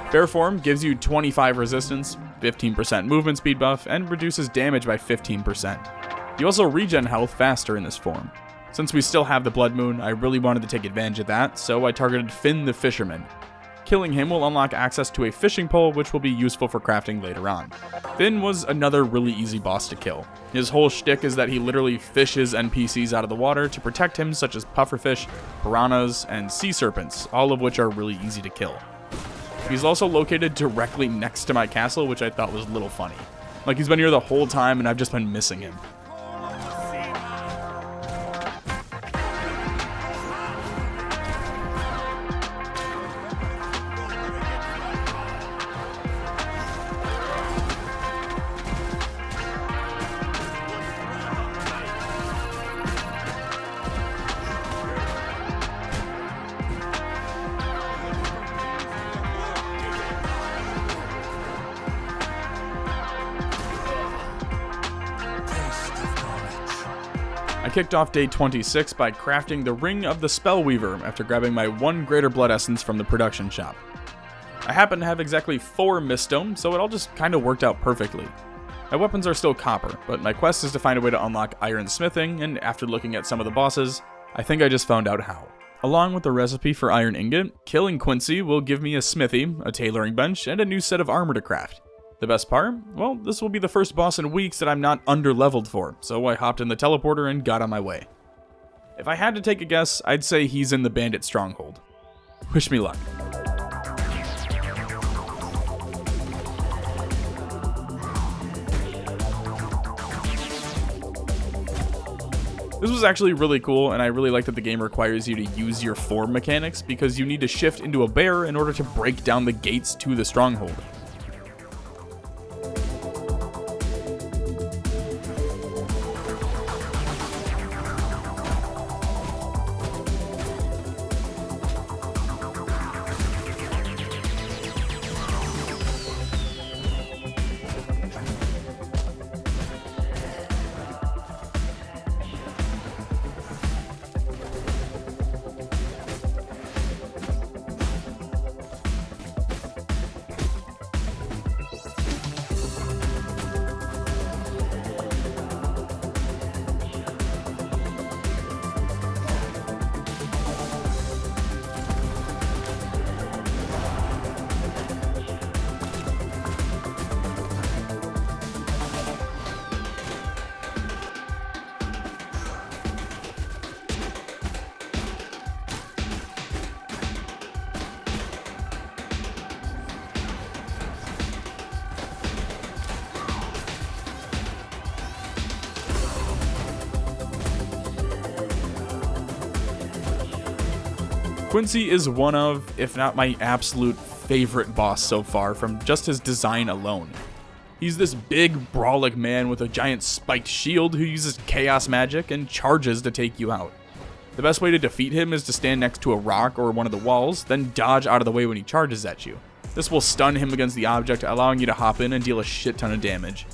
Bear form gives you 25 resistance, 15% movement speed buff, and reduces damage by 15%. You also regen health faster in this form. Since we still have the blood moon, I really wanted to take advantage of that, so I targeted Finn the Fisherman. Killing him will unlock access to a fishing pole, which will be useful for crafting later on. Finn was another really easy boss to kill. His whole shtick is that he literally fishes NPCs out of the water to protect him, such as pufferfish, piranhas, and sea serpents, all of which are really easy to kill. He's also located directly next to my castle, which I thought was a little funny. Like, he's been here the whole time and I've just been missing him. I kicked off day 26 by crafting the Ring of the Spellweaver after grabbing my 1 Greater Blood Essence from the production shop. I happen to have exactly 4 Miststone, so it all just kinda worked out perfectly. My weapons are still copper, but my quest is to find a way to unlock iron smithing, and after looking at some of the bosses, I think I just found out how. Along with the recipe for iron ingot, killing Quincy will give me a smithy, a tailoring bench, and a new set of armor to craft. The best part? Well, this will be the first boss in weeks that I'm not under-leveled for, so I hopped in the teleporter and got on my way. If I had to take a guess, I'd say he's in the bandit stronghold. Wish me luck. This was actually really cool, and I really like that the game requires you to use your form mechanics because you need to shift into a bear in order to break down the gates to the stronghold. Quincy is one of, if not my absolute favorite boss so far from just his design alone. He's this big, brawlic man with a giant spiked shield who uses chaos magic and charges to take you out. The best way to defeat him is to stand next to a rock or one of the walls, then dodge out of the way when he charges at you. This will stun him against the object, allowing you to hop in and deal a shit ton of damage.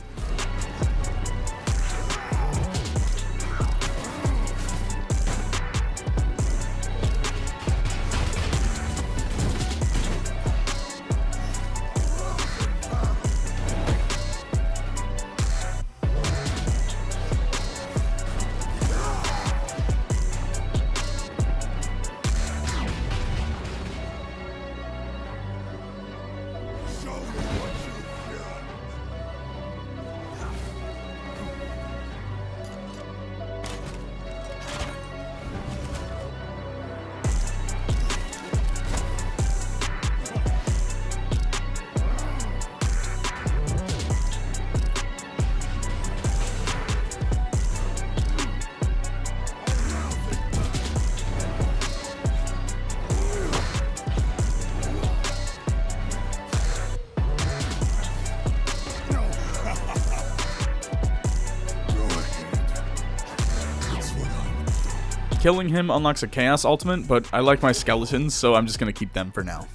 Killing him unlocks a chaos ultimate, but I like my skeletons, so I'm just going to keep them for now.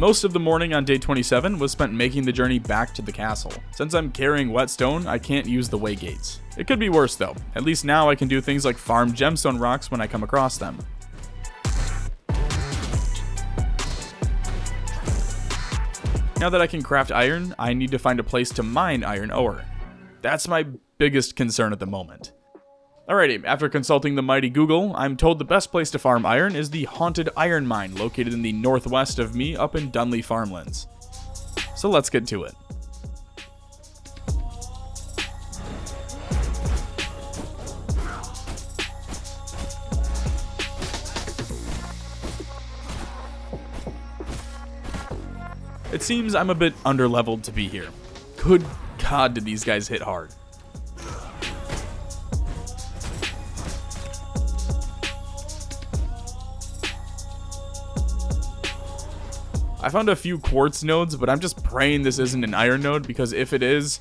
Most of the morning on day 27 was spent making the journey back to the castle. Since I'm carrying whetstone, I can't use the way gates. It could be worse though. At least now I can do things like farm gemstone rocks when I come across them. Now that I can craft iron, I need to find a place to mine iron ore. That's my biggest concern at the moment. Alrighty, after consulting the mighty Google, I'm told the best place to farm iron is the haunted iron mine located in the northwest of me up in Dunley Farmlands. So let's get to it. It seems I'm a bit underleveled to be here. Good God, did these guys hit hard. I found a few quartz nodes, but I'm just praying this isn't an iron node, because if it is,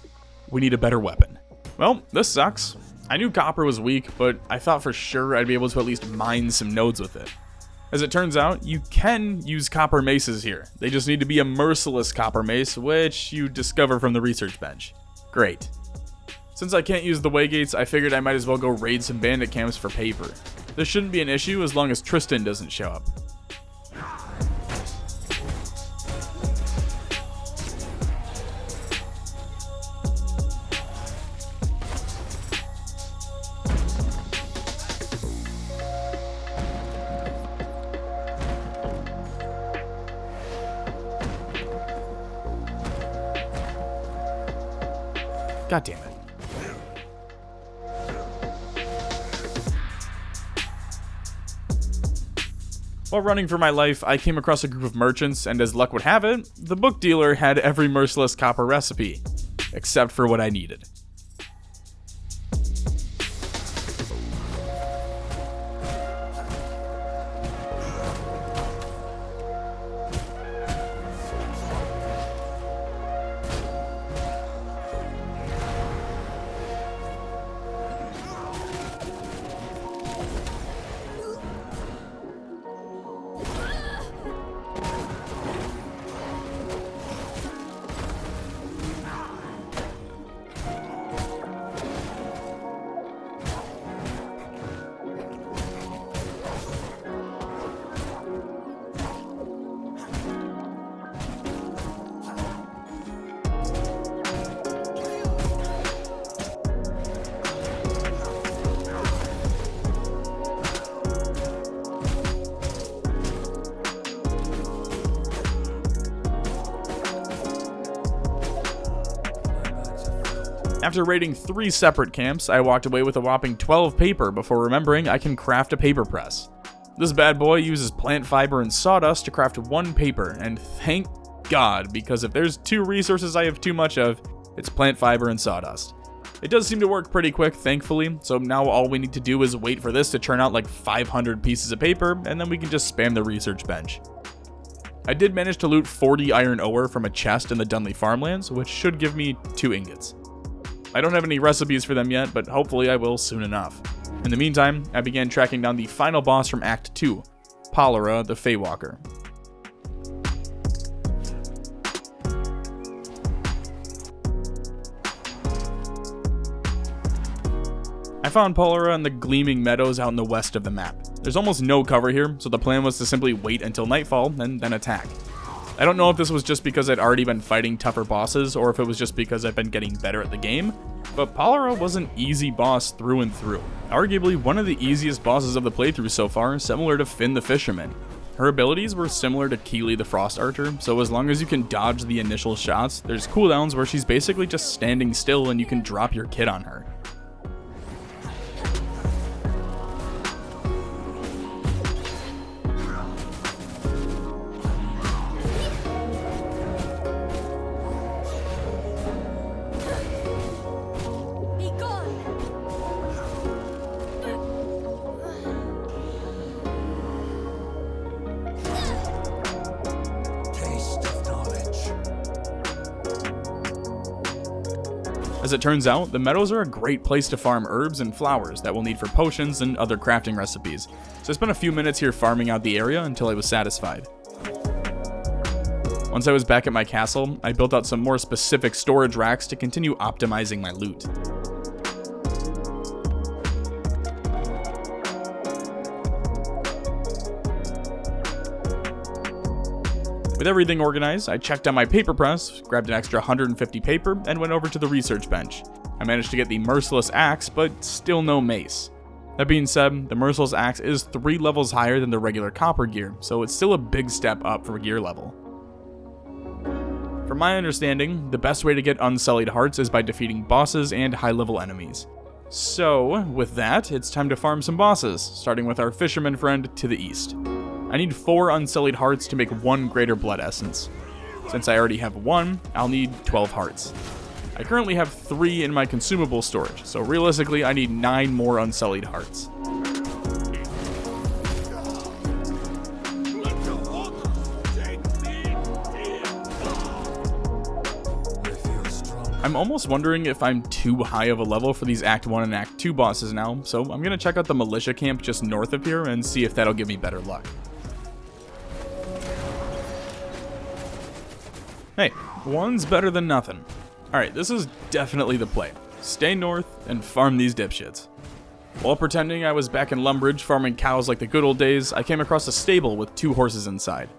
we need a better weapon. Well, this sucks. I knew copper was weak, but I thought for sure I'd be able to at least mine some nodes with it. As it turns out, you can use copper maces here. They just need to be a merciless copper mace, which you discover from the research bench. Great. Since I can't use the waygates, I figured I might as well go raid some bandit camps for paper. This shouldn't be an issue as long as Tristan doesn't show up. God damn it. While running for my life, I came across a group of merchants, and as luck would have it, the book dealer had every merciless copper recipe, except for what I needed. After raiding 3 separate camps, I walked away with a whopping 12 paper before remembering I can craft a paper press. This bad boy uses plant fiber and sawdust to craft 1 paper, and thank God, because if there's 2 resources I have too much of, it's plant fiber and sawdust. It does seem to work pretty quick, thankfully, so now all we need to do is wait for this to turn out like 500 pieces of paper, and then we can just spam the research bench. I did manage to loot 40 iron ore from a chest in the Dunley Farmlands, which should give me 2 ingots. I don't have any recipes for them yet, but hopefully I will soon enough. In the meantime, I began tracking down the final boss from Act 2, Polera the Feywalker. I found Polera in the gleaming meadows out in the west of the map. There's almost no cover here, so the plan was to simply wait until nightfall and then attack. I don't know if this was just because I'd already been fighting tougher bosses, or if it was just because I've been getting better at the game, but Polera was an easy boss through and through. Arguably one of the easiest bosses of the playthrough so far, similar to Finn the Fisherman. Her abilities were similar to Keely the Frost Archer, so as long as you can dodge the initial shots, there's cooldowns where she's basically just standing still and you can drop your kit on her. As it turns out, the meadows are a great place to farm herbs and flowers that we'll need for potions and other crafting recipes, so I spent a few minutes here farming out the area until I was satisfied. Once I was back at my castle, I built out some more specific storage racks to continue optimizing my loot. With everything organized, I checked on my paper press, grabbed an extra 150 paper, and went over to the research bench. I managed to get the merciless axe, but still no mace. That being said, the Merciless Axe is 3 levels higher than the regular copper gear, so it's still a big step up for gear level. From my understanding, the best way to get unsullied hearts is by defeating bosses and high-level enemies. So, with that, it's time to farm some bosses, starting with our fisherman friend to the east. I need 4 unsullied hearts to make 1 greater blood essence. Since I already have 1, I'll need 12 hearts. I currently have 3 in my consumable storage, so realistically I need 9 more unsullied hearts. I'm almost wondering if I'm too high of a level for these Act 1 and Act 2 bosses now, so I'm gonna check out the militia camp just north of here and see if that'll give me better luck. Hey, one's better than nothing. Alright, this is definitely the play. Stay north and farm these dipshits. While pretending I was back in Lumbridge farming cows like the good old days, I came across a stable with 2 horses inside.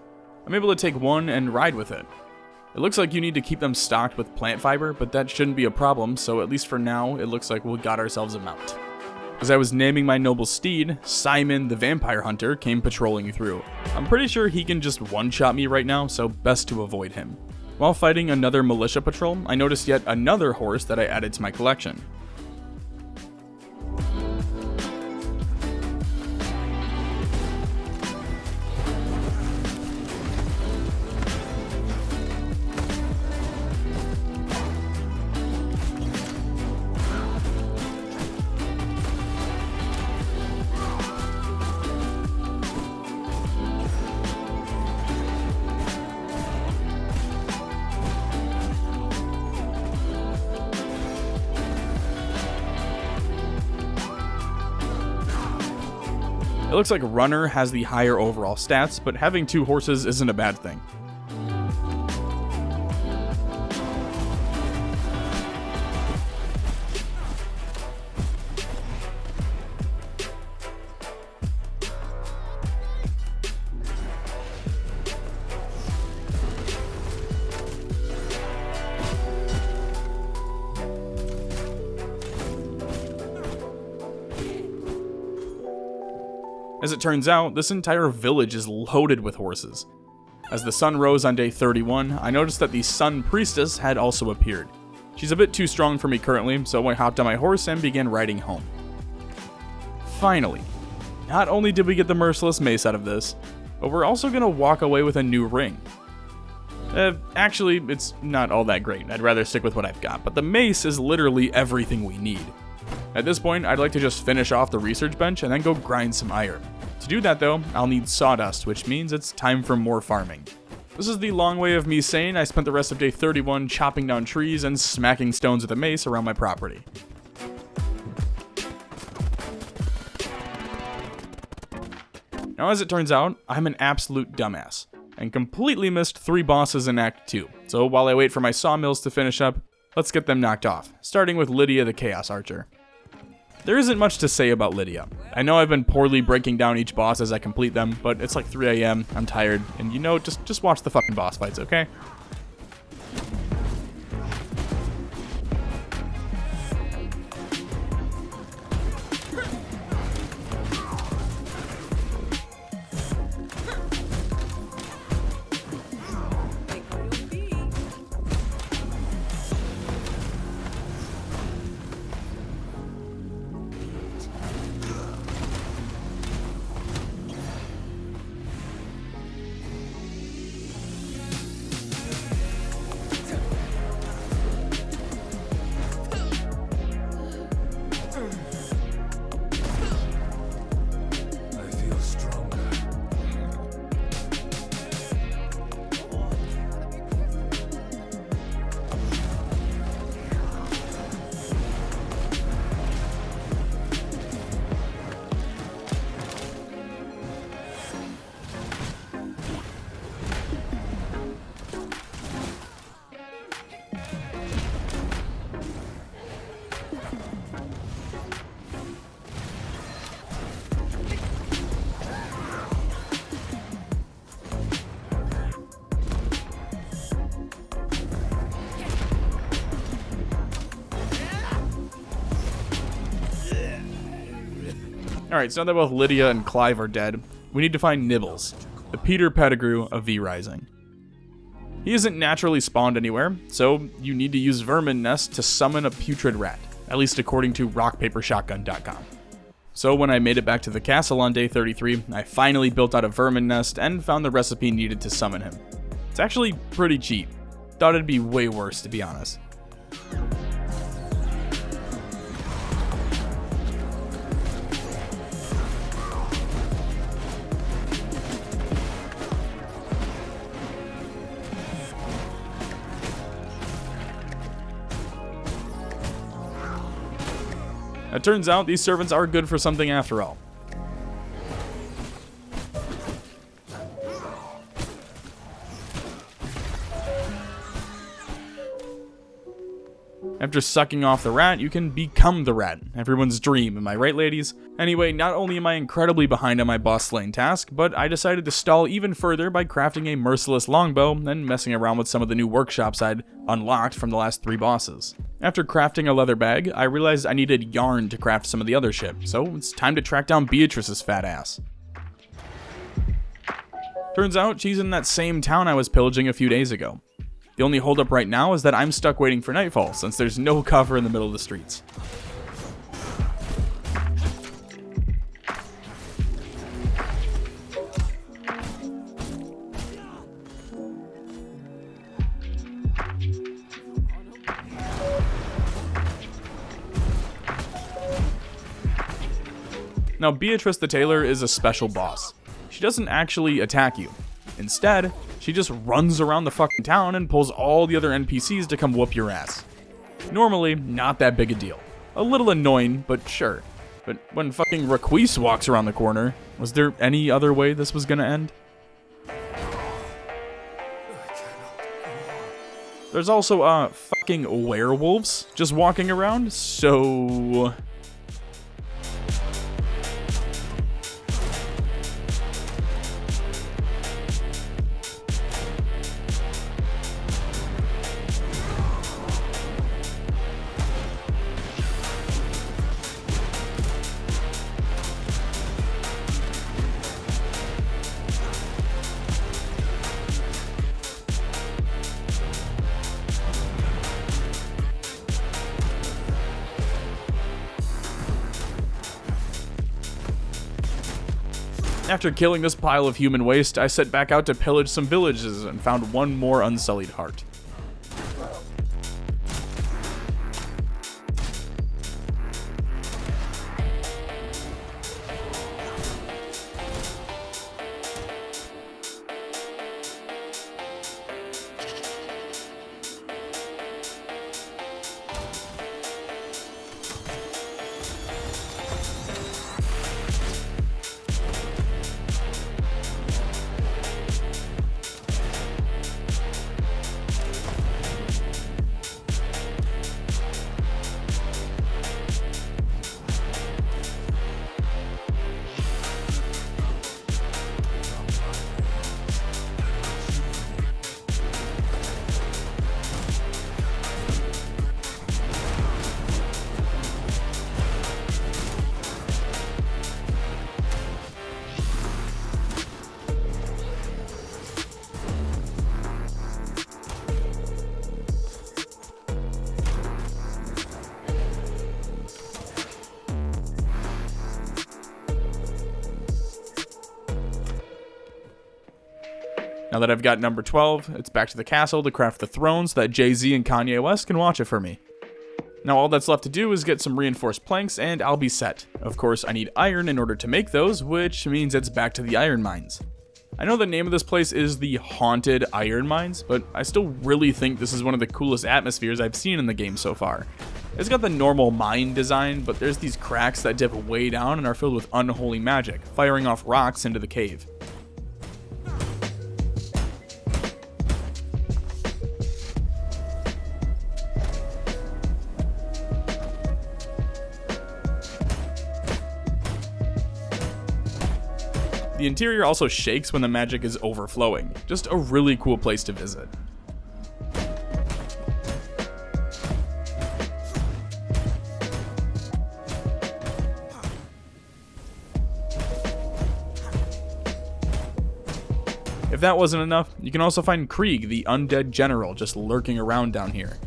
I'm able to take one and ride with it. It looks like you need to keep them stocked with plant fiber, but that shouldn't be a problem, so at least for now, it looks like we got ourselves a mount. As I was naming my noble steed, Simon the Vampire Hunter came patrolling through. I'm pretty sure he can just one-shot me right now, so best to avoid him. While fighting another militia patrol, I noticed yet another horse that I added to my collection. It looks like Runner has the higher overall stats, but having 2 horses isn't a bad thing. As it turns out, this entire village is loaded with horses. As the sun rose on day 31, I noticed that the Sun Priestess had also appeared. She's a bit too strong for me currently, so I hopped on my horse and began riding home. Finally, not only did we get the Merciless Mace out of this, but we're also going to walk away with a new ring. Actually, it's not all that great. I'd rather stick with what I've got, but the mace is literally everything we need. At this point, I'd like to just finish off the research bench and then go grind some iron. To do that though, I'll need sawdust, which means it's time for more farming. This is the long way of me saying I spent the rest of day 31 chopping down trees and smacking stones with a mace around my property. Now as it turns out, I'm an absolute dumbass, and completely missed 3 bosses in Act 2, so while I wait for my sawmills to finish up, let's get them knocked off, starting with Lydia the Chaos Archer. There isn't much to say about Lydia. I know I've been poorly breaking down each boss as I complete them, but it's like 3 AM, I'm tired, and you know, just watch the fucking boss fights, okay? Alright, so now that both Lydia and Clive are dead, we need to find Nibbles, the Peter Pettigrew of V Rising. He isn't naturally spawned anywhere, so you need to use Vermin Nest to summon a putrid rat, at least according to rockpapershotgun.com. So when I made it back to the castle on day 33, I finally built out a Vermin Nest and found the recipe needed to summon him. It's actually pretty cheap. Thought it'd be way worse, to be honest. It turns out these servants are good for something after all. After sucking off the rat, you can become the rat. Everyone's dream, am I right, ladies? Anyway, not only am I incredibly behind on my boss slaying task, but I decided to stall even further by crafting a merciless longbow and messing around with some of the new workshops I'd unlocked from the last 3 bosses. After crafting a leather bag, I realized I needed yarn to craft some of the other shit, so it's time to track down Beatrice's fat ass. Turns out she's in that same town I was pillaging a few days ago. The only holdup right now is that I'm stuck waiting for nightfall, since there's no cover in the middle of the streets. Now, Beatrice the Tailor is a special boss. She doesn't actually attack you. Instead, she just runs around the fucking town and pulls all the other NPCs to come whoop your ass. Normally, not that big a deal. A little annoying, but sure. But when fucking Requise walks around the corner, was there any other way this was gonna end? There's also, fucking werewolves just walking around, so... After killing this pile of human waste, I set back out to pillage some villages and found one more unsullied heart. Now that I've got number 12, it's back to the castle to craft the throne so that Jay-Z and Kanye West can watch it for me. Now all that's left to do is get some reinforced planks and I'll be set. Of course, I need iron in order to make those, which means it's back to the iron mines. I know the name of this place is the Haunted Iron Mines, but I still really think this is one of the coolest atmospheres I've seen in the game so far. It's got the normal mine design, but there's these cracks that dip way down and are filled with unholy magic, firing off rocks into the cave. The interior also shakes when the magic is overflowing. Just a really cool place to visit. that wasn't enough, you can also find Krieg, the undead general, just lurking around down here.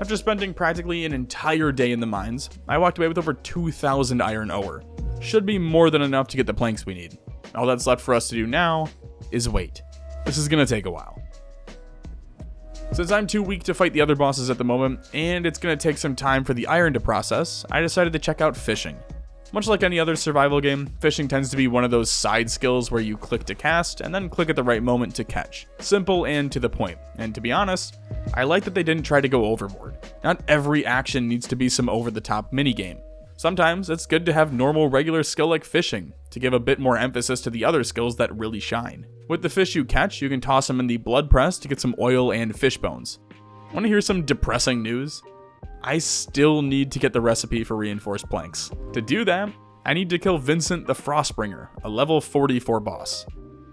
After spending practically an entire day in the mines, I walked away with over 2,000 iron ore. Should be more than enough to get the planks we need. All that's left for us to do now is wait. This is gonna take a while. Since I'm too weak to fight the other bosses at the moment, and it's gonna take some time for the iron to process, I decided to check out fishing. Much like any other survival game, fishing tends to be one of those side skills where you click to cast, and then click at the right moment to catch. Simple and to the point, and to be honest, I like that they didn't try to go overboard. Not every action needs to be some over-the-top minigame. Sometimes it's good to have normal regular skill like fishing, to give a bit more emphasis to the other skills that really shine. With the fish you catch, you can toss them in the blood press to get some oil and fish bones. Want to hear some depressing news? I still need to get the recipe for reinforced planks. To do that, I need to kill Vincent the Frostbringer, a level 44 boss.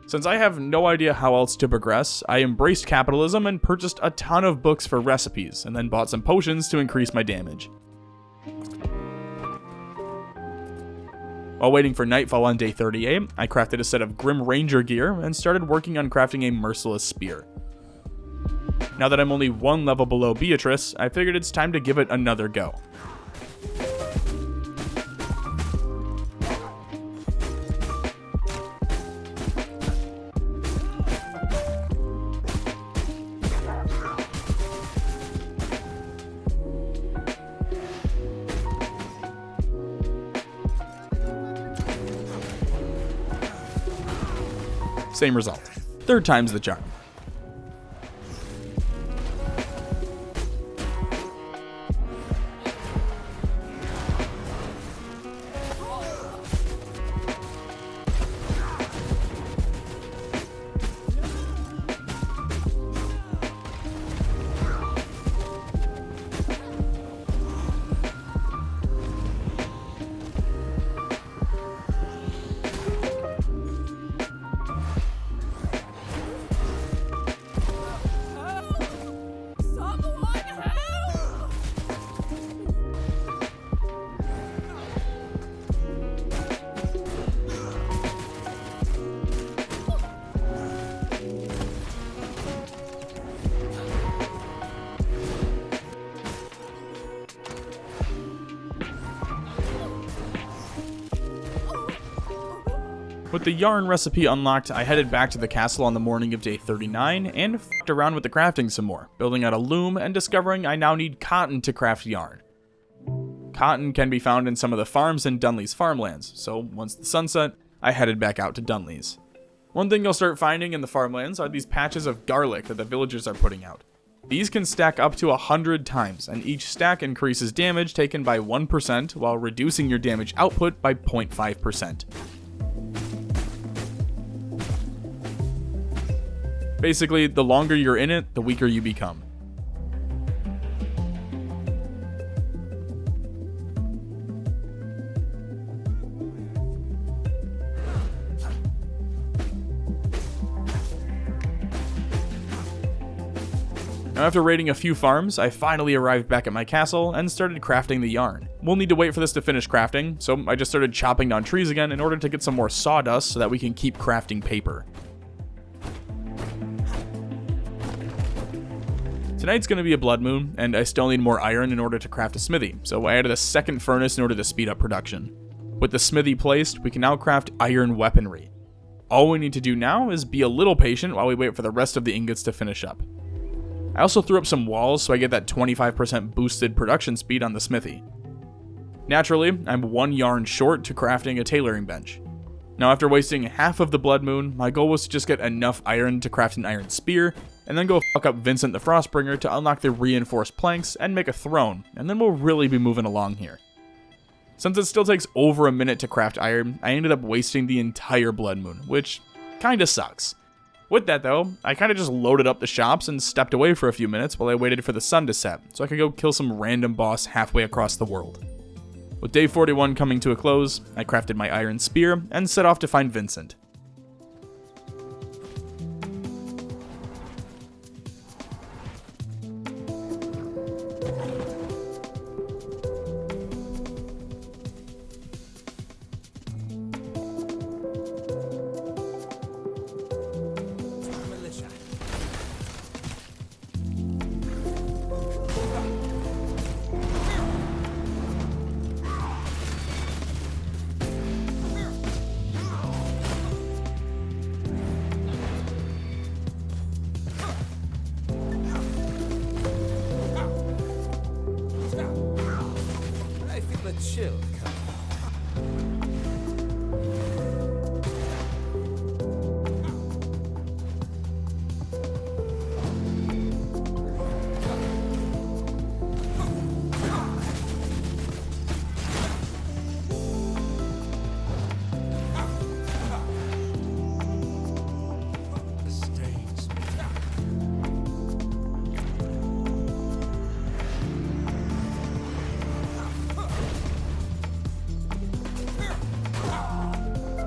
Since I have no idea how else to progress, I embraced capitalism and purchased a ton of books for recipes, and then bought some potions to increase my damage. While waiting for nightfall on day 38, I crafted a set of Grim Ranger gear and started working on crafting a merciless spear. Now that I'm only one level below Beatrice, I figured it's time to give it another go. Same result. Third time's the charm. With the yarn recipe unlocked, I headed back to the castle on the morning of day 39 and f***ed around with the crafting some more, building out a loom and discovering I now need cotton to craft yarn. Cotton can be found in some of the farms in Dunley's farmlands, so once the sun set, I headed back out to Dunley's. One thing you'll start finding in the farmlands are these patches of garlic that the villagers are putting out. These can stack up to 100 times, and each stack increases damage taken by 1% while reducing your damage output by 0.5%. Basically, the longer you're in it, the weaker you become. Now after raiding a few farms, I finally arrived back at my castle and started crafting the yarn. We'll need to wait for this to finish crafting, so I just started chopping down trees again in order to get some more sawdust so that we can keep crafting paper. Tonight's going to be a blood moon, and I still need more iron in order to craft a smithy, so I added a second furnace in order to speed up production. With the smithy placed, we can now craft iron weaponry. All we need to do now is be a little patient while we wait for the rest of the ingots to finish up. I also threw up some walls so I get that 25% boosted production speed on the smithy. Naturally, I'm one yarn short to crafting a tailoring bench. Now after wasting half of the blood moon, my goal was to just get enough iron to craft an iron spear, and then go fuck up Vincent the Frostbringer to unlock the reinforced planks and make a throne, and then we'll really be moving along here. Since it still takes over a minute to craft iron, I ended up wasting the entire blood moon, which kinda sucks. With that though, I kinda just loaded up the shops and stepped away for a few minutes while I waited for the sun to set, so I could go kill some random boss halfway across the world. With day 41 coming to a close, I crafted my iron spear and set off to find Vincent. Chill, Kyle. The stains.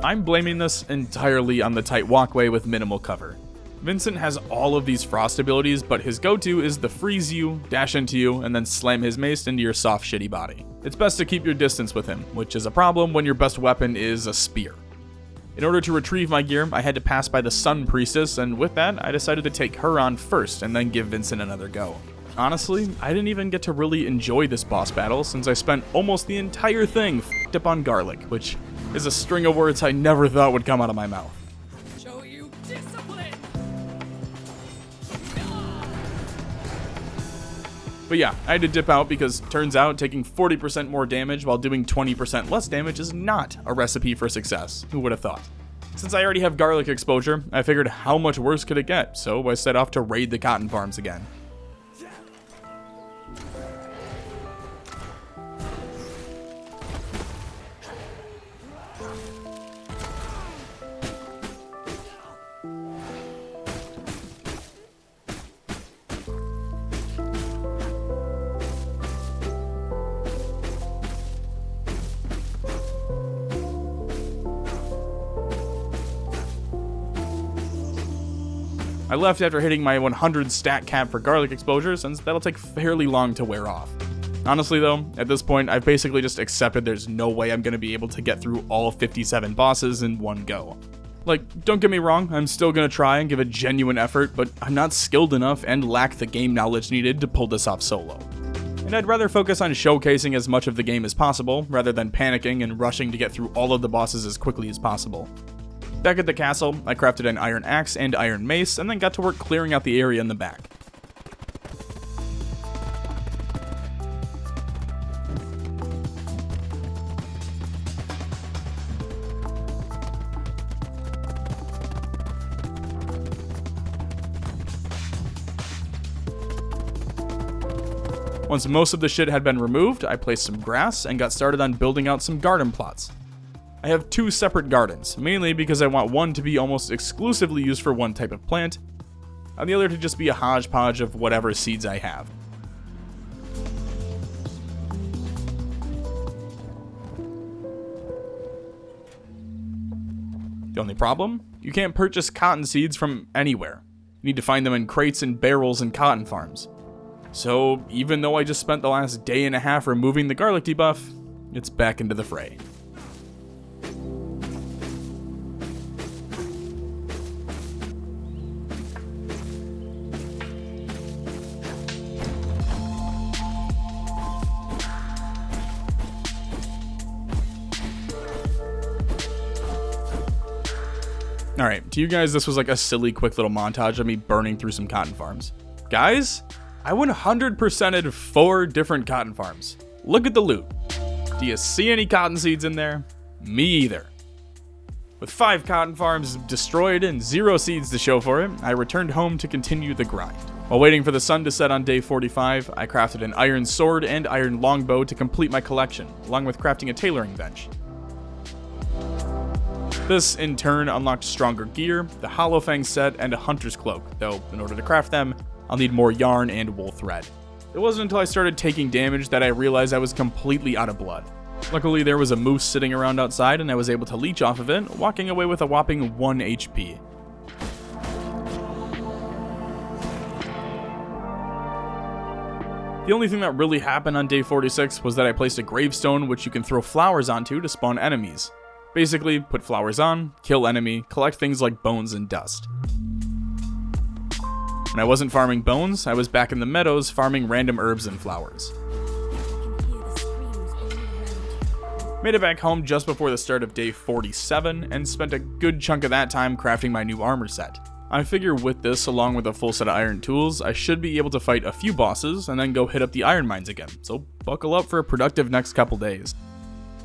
I'm blaming this entirely on the tight walkway with minimal cover. Vincent has all of these frost abilities, but his go-to is the freeze you, dash into you, and then slam his mace into your soft shitty body. It's best to keep your distance with him, which is a problem when your best weapon is a spear. In order to retrieve my gear, I had to pass by the Sun Priestess, and with that, I decided to take her on first and then give Vincent another go. Honestly, I didn't even get to really enjoy this boss battle since I spent almost the entire thing f***ed up on garlic, which is a string of words I never thought would come out of my mouth. Show you discipline. But yeah, I had to dip out because turns out taking 40% more damage while doing 20% less damage is not a recipe for success. Who would have thought? Since I already have garlic exposure, I figured how much worse could it get, so I set off to raid the cotton farms again. I left after hitting my 100 stat cap for garlic exposure, since that'll take fairly long to wear off. Honestly though, at this point, I've basically just accepted there's no way I'm going to be able to get through all 57 bosses in one go. Like, don't get me wrong, I'm still going to try and give a genuine effort, but I'm not skilled enough and lack the game knowledge needed to pull this off solo. And I'd rather focus on showcasing as much of the game as possible, rather than panicking and rushing to get through all of the bosses as quickly as possible. Back at the castle, I crafted an iron axe and iron mace, and then got to work clearing out the area in the back. Once most of the shit had been removed, I placed some grass and got started on building out some garden plots. I have two separate gardens, mainly because I want one to be almost exclusively used for one type of plant, and the other to just be a hodgepodge of whatever seeds I have. The only problem? You can't purchase cotton seeds from anywhere. You need to find them in crates and barrels in cotton farms. So even though I just spent the last day and a half removing the garlic debuff, it's back into the fray. Alright, to you guys this was like a silly quick little montage of me burning through some cotton farms. Guys, I 100%ed 4 different cotton farms. Look at the loot. Do you see any cotton seeds in there? Me either. With 5 cotton farms destroyed and 0 seeds to show for it, I returned home to continue the grind. While waiting for the sun to set on day 45, I crafted an iron sword and iron longbow to complete my collection, along with crafting a tailoring bench. This, in turn, unlocked stronger gear, the Hollow Fang set, and a hunter's cloak, though in order to craft them, I'll need more yarn and wool thread. It wasn't until I started taking damage that I realized I was completely out of blood. Luckily, there was a moose sitting around outside and I was able to leech off of it, walking away with a whopping 1 HP. The only thing that really happened on day 46 was that I placed a gravestone which you can throw flowers onto to spawn enemies. Basically, put flowers on, kill enemy, collect things like bones and dust. When I wasn't farming bones, I was back in the meadows farming random herbs and flowers. Made it back home just before the start of day 47, and spent a good chunk of that time crafting my new armor set. I figure with this, along with a full set of iron tools, I should be able to fight a few bosses, and then go hit up the iron mines again, so buckle up for a productive next couple days.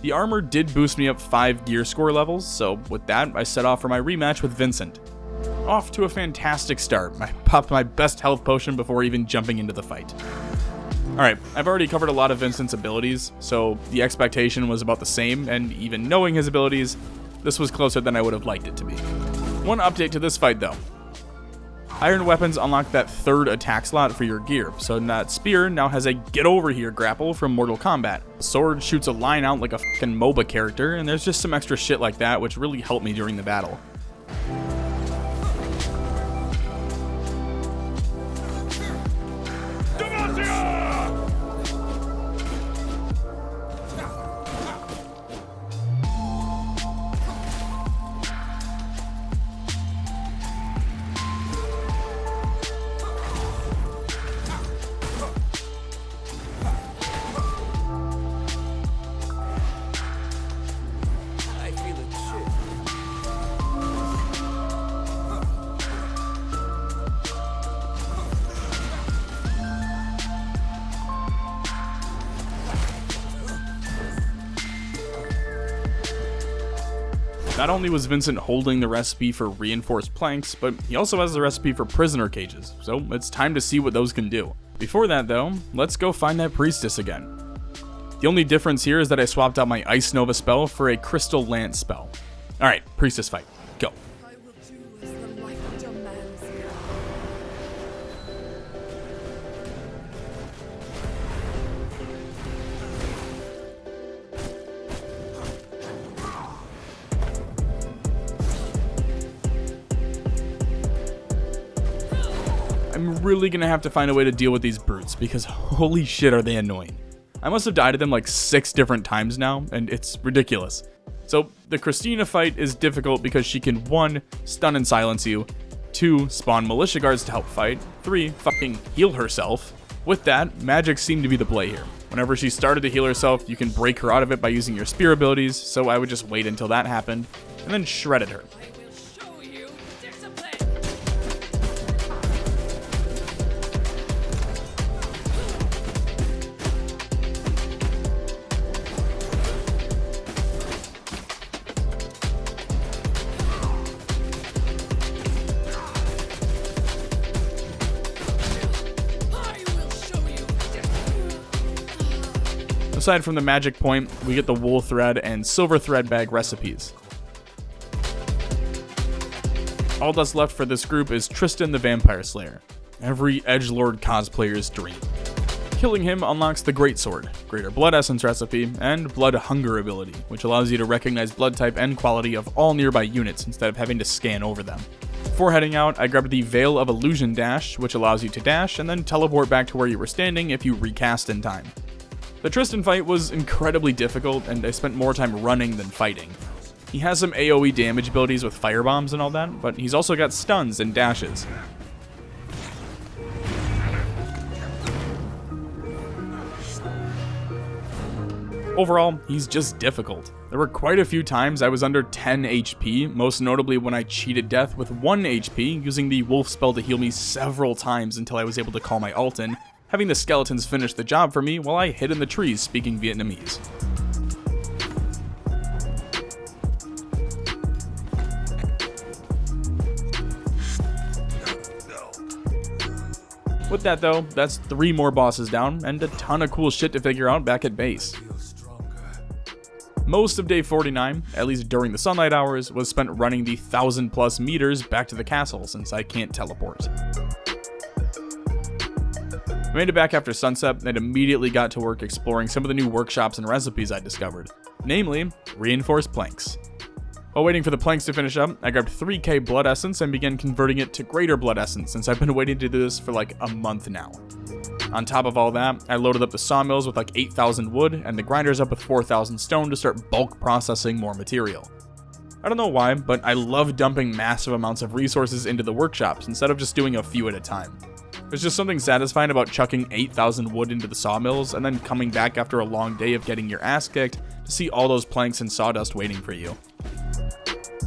The armor did boost me up 5 gear score levels, so with that, I set off for my rematch with Vincent. Off to a fantastic start. I popped my best health potion before even jumping into the fight. Alright, I've already covered a lot of Vincent's abilities, so the expectation was about the same, and even knowing his abilities, this was closer than I would have liked it to be. One update to this fight though. Iron weapons unlock that 3rd attack slot for your gear, so that spear now has a get over here grapple from Mortal Kombat. The sword shoots a line out like a fucking MOBA character, and there's just some extra shit like that which really helped me during the battle. Not only was Vincent holding the recipe for reinforced planks, but he also has the recipe for prisoner cages, so it's time to see what those can do. Before that though, let's go find that priestess again. The only difference here is that I swapped out my Ice Nova spell for a Crystal Lance spell. Alright, priestess fight, go. I will do as the light demands. I'm really gonna have to find a way to deal with these brutes, because holy shit are they annoying. I must have died to them like 6 different times now, and it's ridiculous. So, the Christina fight is difficult because she can 1. Stun and silence you, 2. Spawn militia guards to help fight, 3. Fucking heal herself. With that, magic seemed to be the play here. Whenever she started to heal herself, you can break her out of it by using your spear abilities, so I would just wait until that happened, and then shredded her. Aside from the magic point, we get the wool thread and silver thread bag recipes. All that's left for this group is Tristan the Vampire Slayer, every edgelord cosplayer's dream. Killing him unlocks the Greatsword, Greater Blood Essence recipe, and Blood Hunger ability, which allows you to recognize blood type and quality of all nearby units instead of having to scan over them. Before heading out, I grabbed the Veil of Illusion Dash, which allows you to dash and then teleport back to where you were standing if you recast in time. The Tristan fight was incredibly difficult, and I spent more time running than fighting. He has some AoE damage abilities with firebombs and all that, but he's also got stuns and dashes. Overall, he's just difficult. There were quite a few times I was under 10 HP, most notably when I cheated death with 1 HP, using the wolf spell to heal me several times until I was able to call my ult in, having the skeletons finish the job for me while I hid in the trees speaking Vietnamese. With that though, that's 3 more bosses down, and a ton of cool shit to figure out back at base. Most of day 49, at least during the sunlight hours, was spent running the 1,000+ meters back to the castle since I can't teleport. I made it back after sunset and immediately got to work exploring some of the new workshops and recipes I discovered, namely reinforced planks. While waiting for the planks to finish up, I grabbed 3k blood essence and began converting it to greater blood essence since I've been waiting to do this for like a month now. On top of all that, I loaded up the sawmills with like 8,000 wood and the grinders up with 4,000 stone to start bulk processing more material. I don't know why, but I love dumping massive amounts of resources into the workshops instead of just doing a few at a time. There's just something satisfying about chucking 8,000 wood into the sawmills and then coming back after a long day of getting your ass kicked to see all those planks and sawdust waiting for you.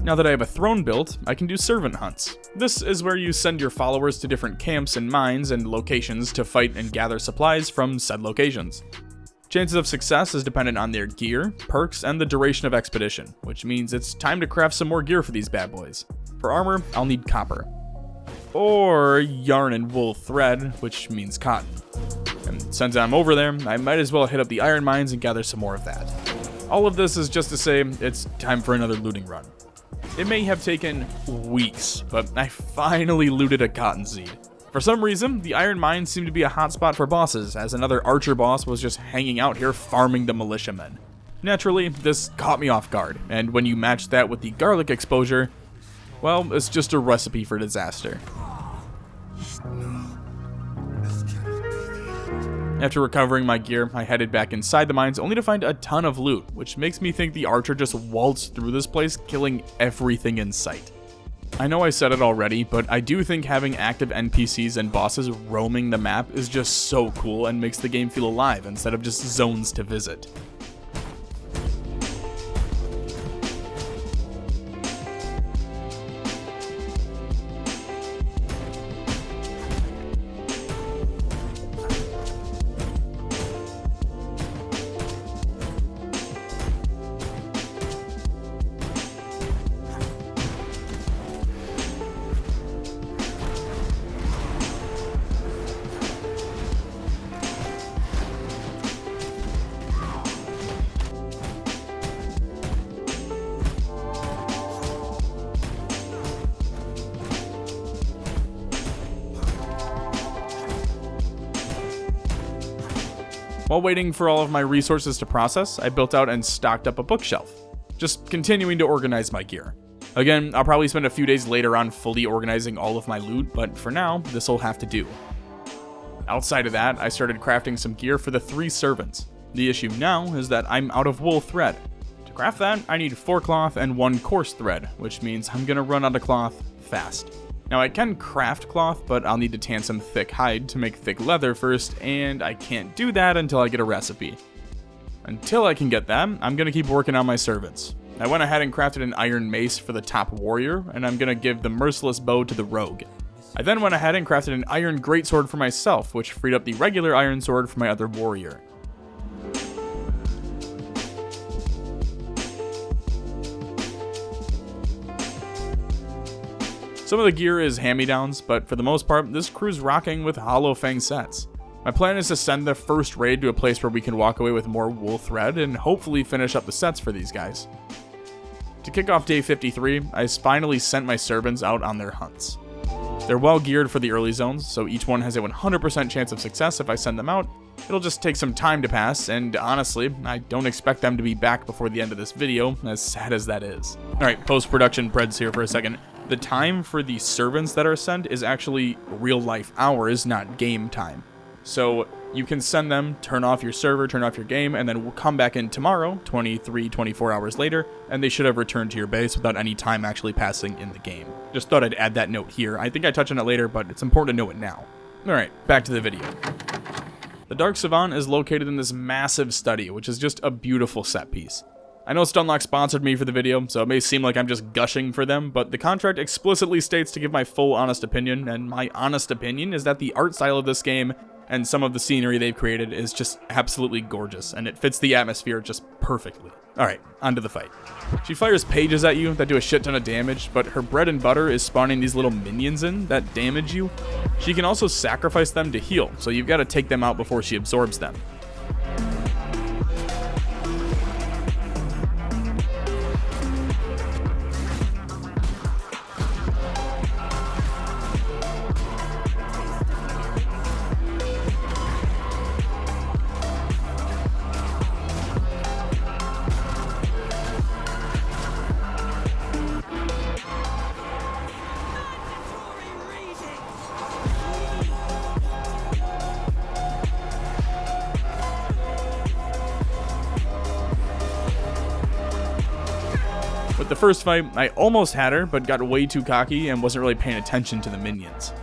Now that I have a throne built, I can do servant hunts. This is where you send your followers to different camps and mines and locations to fight and gather supplies from said locations. Chances of success is dependent on their gear, perks, and the duration of expedition, which means it's time to craft some more gear for these bad boys. For armor, I'll need copper. Or yarn and wool thread, which means cotton. And since I'm over there, I might as well hit up the iron mines and gather some more of that. All of this is just to say, it's time for another looting run. It may have taken weeks, but I finally looted a cotton seed. For some reason, the iron mines seemed to be a hotspot for bosses, as another archer boss was just hanging out here farming the militiamen. Naturally, this caught me off guard, and when you match that with the garlic exposure, well, it's just a recipe for disaster. After recovering my gear, I headed back inside the mines only to find a ton of loot, which makes me think the archer just waltzed through this place, killing everything in sight. I know I said it already, but I do think having active NPCs and bosses roaming the map is just so cool and makes the game feel alive instead of just zones to visit. While waiting for all of my resources to process, I built out and stocked up a bookshelf, just continuing to organize my gear. Again, I'll probably spend a few days later on fully organizing all of my loot, but for now, this'll have to do. Outside of that, I started crafting some gear for the 3 servants. The issue now is that I'm out of wool thread. To craft that, I need 4 cloth and 1 coarse thread, which means I'm gonna run out of cloth fast. Now I can craft cloth, but I'll need to tan some thick hide to make thick leather first, and I can't do that until I get a recipe. Until I can get that, I'm gonna keep working on my servants. I went ahead and crafted an iron mace for the top warrior, and I'm gonna give the merciless bow to the rogue. I then went ahead and crafted an iron greatsword for myself, which freed up the regular iron sword for my other warrior. Some of the gear is hand-me-downs, but for the most part, this crew's rocking with Hollow Fang sets. My plan is to send the first raid to a place where we can walk away with more wool thread and hopefully finish up the sets for these guys. To kick off day 53, I finally sent my servants out on their hunts. They're well geared for the early zones, so each one has a 100% chance of success if I send them out. It'll just take some time to pass, and honestly, I don't expect them to be back before the end of this video, as sad as that is. Alright, post-production Preds here for a second. The time for the servants that are sent is actually real-life hours, not game time. So you can send them, turn off your server, turn off your game, and then we'll come back in tomorrow, 24 hours later, and they should have returned to your base without any time actually passing in the game. Just thought I'd add that note here. I think I touch on it later, but it's important to know it now. Alright, back to the video. The Dark Savant is located in this massive study, which is just a beautiful set piece. I know Stunlock sponsored me for the video, so it may seem like I'm just gushing for them, but the contract explicitly states to give my full honest opinion, and my honest opinion is that the art style of this game and some of the scenery they've created is just absolutely gorgeous, and it fits the atmosphere just perfectly. Alright, on to the fight. She fires pages at you that do a shit ton of damage, but her bread and butter is spawning these little minions in that damage you. She can also sacrifice them to heal, so you've got to take them out before she absorbs them. With the first fight, I almost had her, but got way too cocky and wasn't really paying attention to the minions.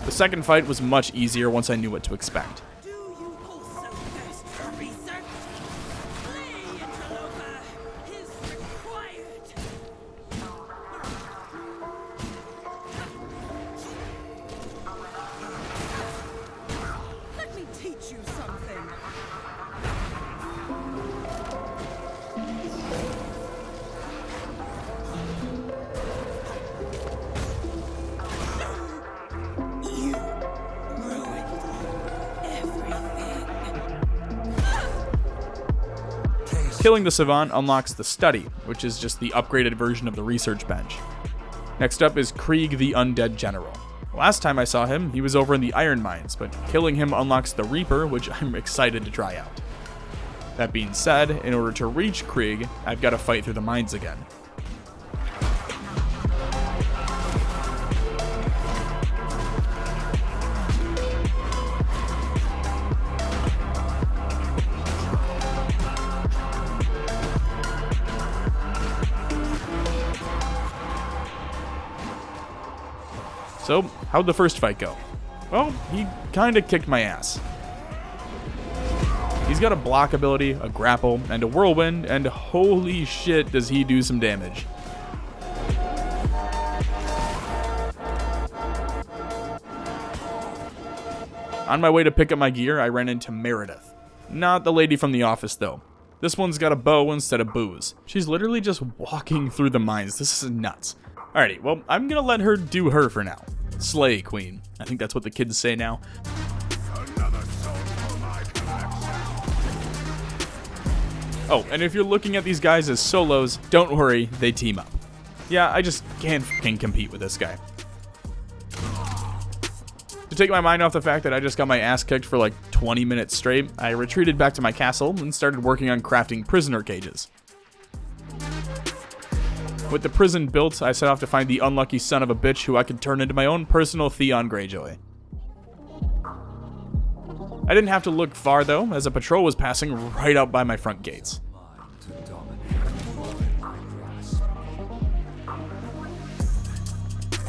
The second fight was much easier once I knew what to expect. Do you also thirst for research? Play, interloper, is required. Let me teach you something. You ruined everything. Killing the savant unlocks the study, which is just the upgraded version of the research bench. Next up is Krieg the undead general. Last time I saw him, he was over in the iron mines, but killing him unlocks the Reaper, which I'm excited to try out. That being said, in order to reach Krieg, I've got to fight through the mines again. So, how'd the first fight go? Well, he kinda kicked my ass. He's got a block ability, a grapple, and a whirlwind, and holy shit does he do some damage. On my way to pick up my gear, I ran into Meredith. Not the lady from The Office, though. This one's got a bow instead of booze. She's literally just walking through the mines. This is nuts. Alrighty, well, I'm gonna let her do her for now. Slay, queen. I think that's what the kids say now. Oh, and if you're looking at these guys as solos, don't worry, they team up. Yeah, I just can't f***ing compete with this guy. To take my mind off the fact that I just got my ass kicked for like 20 minutes straight, I retreated back to my castle and started working on crafting prisoner cages. With the prison built, I set off to find the unlucky son of a bitch who I could turn into my own personal Theon Greyjoy. I didn't have to look far though, as a patrol was passing right out by my front gates.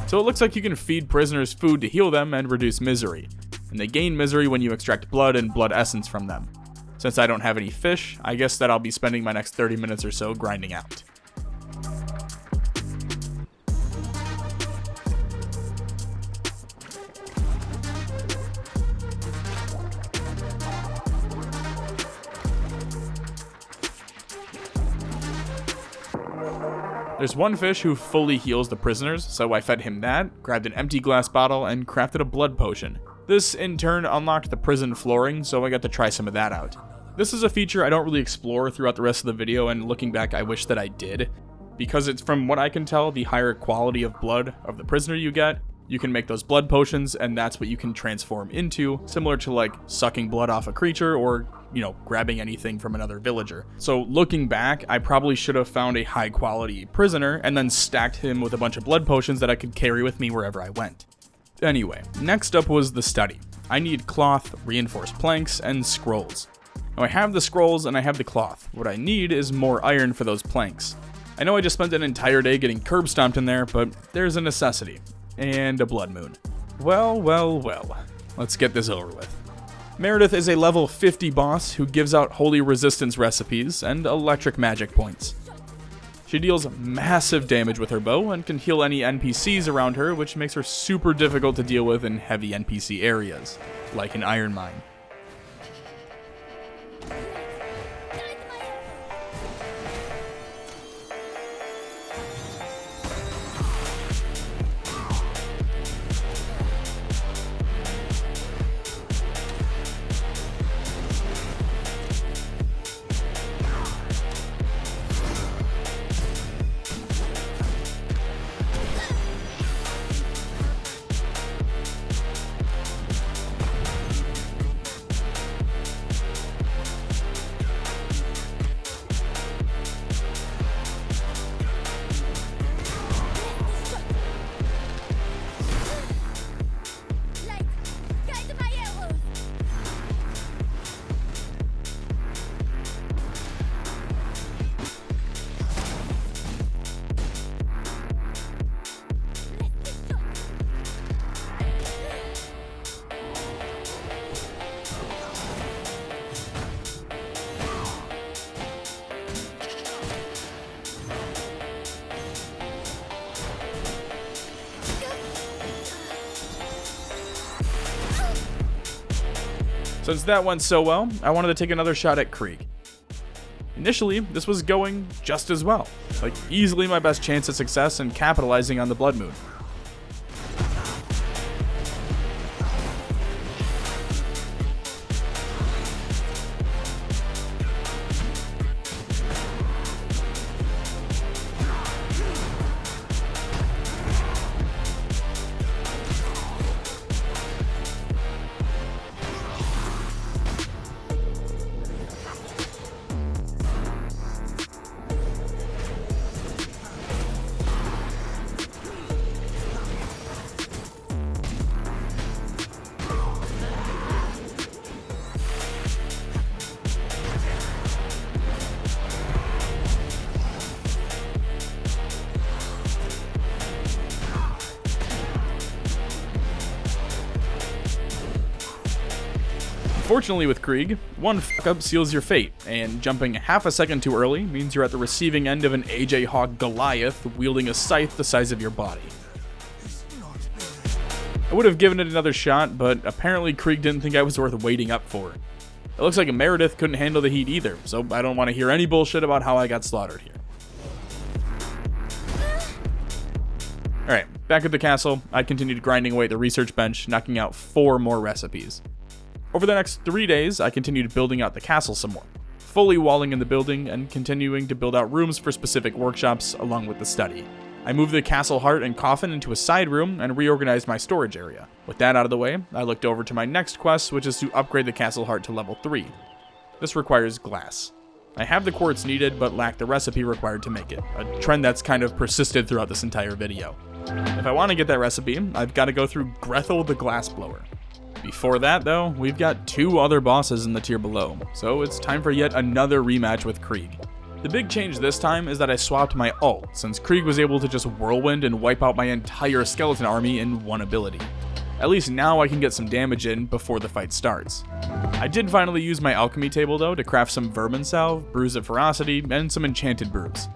So it looks like you can feed prisoners food to heal them and reduce misery, and they gain misery when you extract blood and blood essence from them. Since I don't have any fish, I guess that I'll be spending my next 30 minutes or so grinding out. There's one fish who fully heals the prisoners, so I fed him that, grabbed an empty glass bottle, and crafted a blood potion. This, in turn, unlocked the prison flooring, so I got to try some of that out. This is a feature I don't really explore throughout the rest of the video, and looking back, I wish that I did. Because it's, from what I can tell, the higher quality of blood of the prisoner you get, you can make those blood potions, and that's what you can transform into, similar to like sucking blood off a creature or, you know, grabbing anything from another villager. So looking back, I probably should have found a high quality prisoner and then stacked him with a bunch of blood potions that I could carry with me wherever I went. Anyway, next up was the study. I need cloth, reinforced planks, and scrolls. Now I have the scrolls and I have the cloth. What I need is more iron for those planks. I know I just spent an entire day getting curb stomped in there, but there's a necessity. And a blood moon. Well, well, well. Let's get this over with. Meredith is a level 50 boss who gives out holy resistance recipes and electric magic points. She deals massive damage with her bow and can heal any NPCs around her, which makes her super difficult to deal with in heavy NPC areas, like an iron mine. Since that went so well, I wanted to take another shot at Krieg. Initially, this was going just as well, like easily my best chance at success and capitalizing on the blood moon. Fortunately with Krieg, one fuck-up seals your fate, and jumping half a second too early means you're at the receiving end of an AJ Hawk Goliath wielding a scythe the size of your body. I would have given it another shot, but apparently Krieg didn't think I was worth waiting up for. It looks like Meredith couldn't handle the heat either, so I don't want to hear any bullshit about how I got slaughtered here. Alright, back at the castle, I continued grinding away at the research bench, knocking out 4 more recipes. Over the next 3 days, I continued building out the castle some more, fully walling in the building and continuing to build out rooms for specific workshops along with the study. I moved the castle heart and coffin into a side room and reorganized my storage area. With that out of the way, I looked over to my next quest, which is to upgrade the castle heart to level 3. This requires glass. I have the quartz needed, but lack the recipe required to make it, a trend that's kind of persisted throughout this entire video. If I want to get that recipe, I've got to go through Grethel the Glassblower. Before that, though, we've got 2 other bosses in the tier below, so it's time for yet another rematch with Krieg. The big change this time is that I swapped my ult, since Krieg was able to just whirlwind and wipe out my entire skeleton army in one ability. At least now I can get some damage in before the fight starts. I did finally use my alchemy table though to craft some vermin salve, brews of ferocity, and some enchanted brews.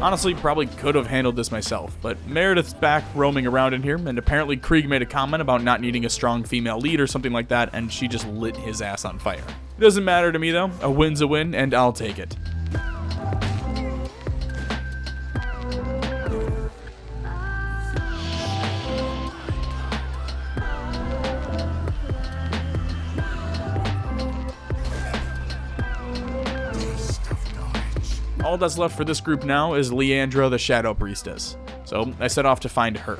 Honestly, probably could have handled this myself, but Meredith's back roaming around in here, and apparently Krieg made a comment about not needing a strong female lead or something like that, and she just lit his ass on fire. It doesn't matter to me though, a win's a win, and I'll take it. All that's left for this group now is Leandra the Shadow Priestess, so I set off to find her.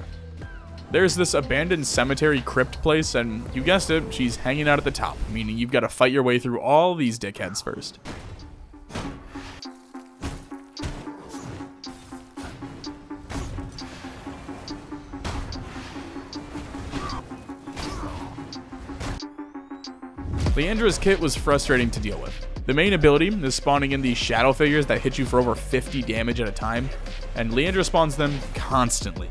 There's this abandoned cemetery crypt place, and you guessed it, she's hanging out at the top, meaning you've got to fight your way through all these dickheads first. Leandra's kit was frustrating to deal with. The main ability is spawning in these shadow figures that hit you for over 50 damage at a time, and Leandra spawns them constantly.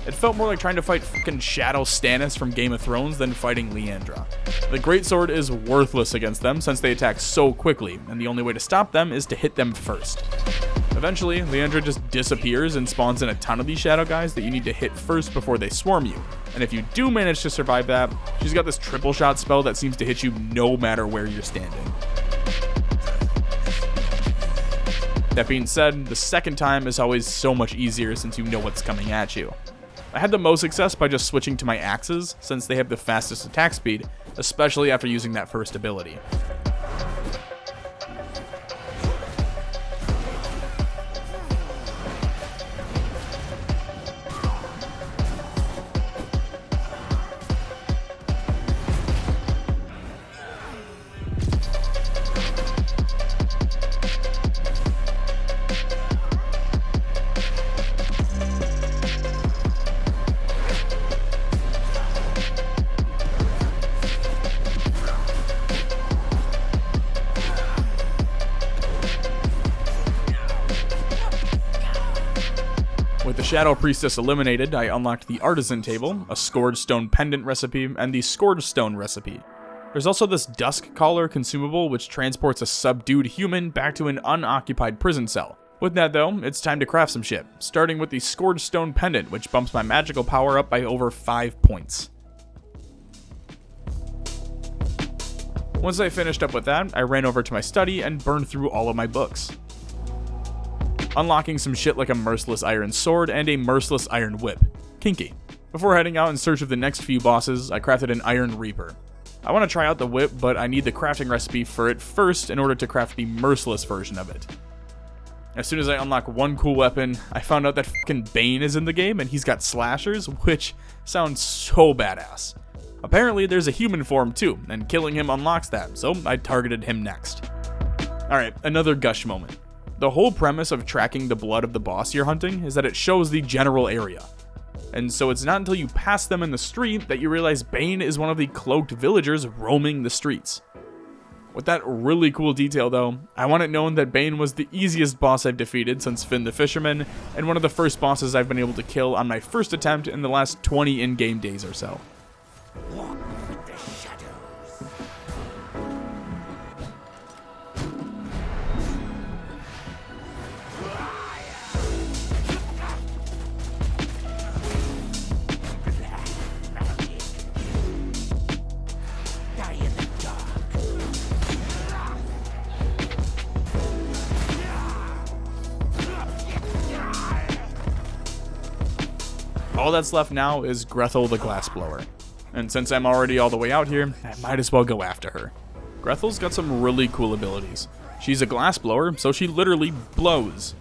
It felt more like trying to fight fucking Shadow Stannis from Game of Thrones than fighting Leandra. The greatsword is worthless against them since they attack so quickly, and the only way to stop them is to hit them first. Eventually, Leandra just disappears and spawns in a ton of these shadow guys that you need to hit first before they swarm you. And if you do manage to survive that, she's got this triple shot spell that seems to hit you no matter where you're standing. That being said, the second time is always so much easier since you know what's coming at you. I had the most success by just switching to my axes since they have the fastest attack speed, especially after using that first ability. Shadow Priestess eliminated, I unlocked the Artisan table, a Scourge Stone pendant recipe, and the Scourge Stone recipe. There's also this Dusk Collar consumable which transports a subdued human back to an unoccupied prison cell. With that though, it's time to craft some shit, starting with the Scourge Stone pendant, which bumps my magical power up by over 5 points. Once I finished up with that, I ran over to my study and burned through all of my books, unlocking some shit like a Merciless Iron Sword and a Merciless Iron Whip. Kinky. Before heading out in search of the next few bosses, I crafted an Iron Reaper. I want to try out the whip, but I need the crafting recipe for it first in order to craft the merciless version of it. As soon as I unlock one cool weapon, I found out that fucking Bane is in the game and he's got slashers, which sounds so badass. Apparently there's a human form too, and killing him unlocks that, so I targeted him next. Alright, another gush moment. The whole premise of tracking the blood of the boss you're hunting is that it shows the general area. And so it's not until you pass them in the street that you realize Bane is one of the cloaked villagers roaming the streets. With that really cool detail though, I want it known that Bane was the easiest boss I've defeated since Finn the Fisherman, and one of the first bosses I've been able to kill on my first attempt in the last 20 in-game days or so. Walk with the shadows. Die in the dark. All that's left now is Grethel the Glassblower. And since I'm already all the way out here, I might as well go after her. Grethel's got some really cool abilities. She's a glassblower, so she literally blows.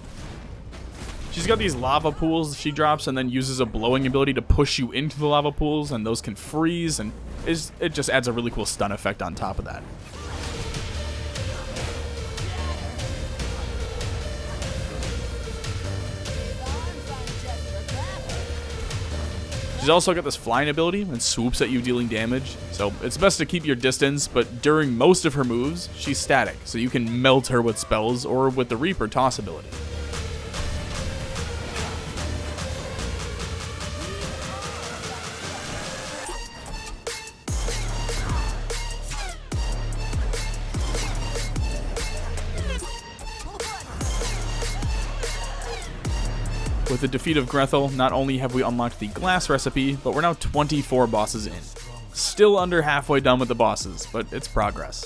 She's got these lava pools she drops and then uses a blowing ability to push you into the lava pools, and those can freeze, and it just adds a really cool stun effect on top of that. She's also got this flying ability and swoops at you dealing damage, so it's best to keep your distance, but during most of her moves, she's static, so you can melt her with spells or with the Reaper toss ability. With the defeat of Grethel, not only have we unlocked the glass recipe, but we're now 24 bosses in. Still under halfway done with the bosses, but it's progress.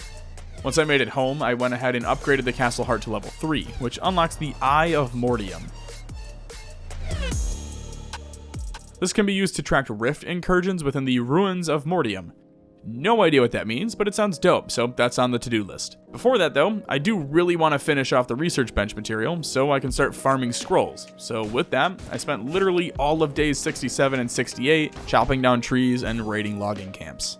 Once I made it home, I went ahead and upgraded the castle heart to level 3, which unlocks the Eye of Mortium. This can be used to track rift incursions within the ruins of Mortium. No idea what that means, but it sounds dope, so that's on the to-do list. Before that though, I do really want to finish off the research bench material so I can start farming scrolls. So with that, I spent literally all of days 67 and 68 chopping down trees and raiding logging camps.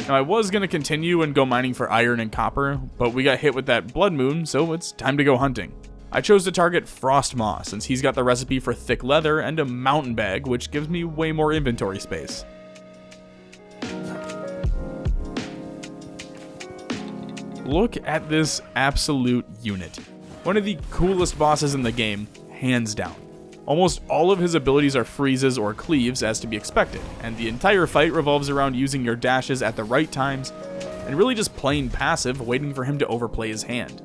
Now I was going to continue and go mining for iron and copper, but we got hit with that blood moon, so it's time to go hunting. I chose to target Frostmaw since he's got the recipe for thick leather and a mountain bag, which gives me way more inventory space. Look at this absolute unit. One of the coolest bosses in the game, hands down. Almost all of his abilities are freezes or cleaves, as to be expected, and the entire fight revolves around using your dashes at the right times, and really just playing passive, waiting for him to overplay his hand.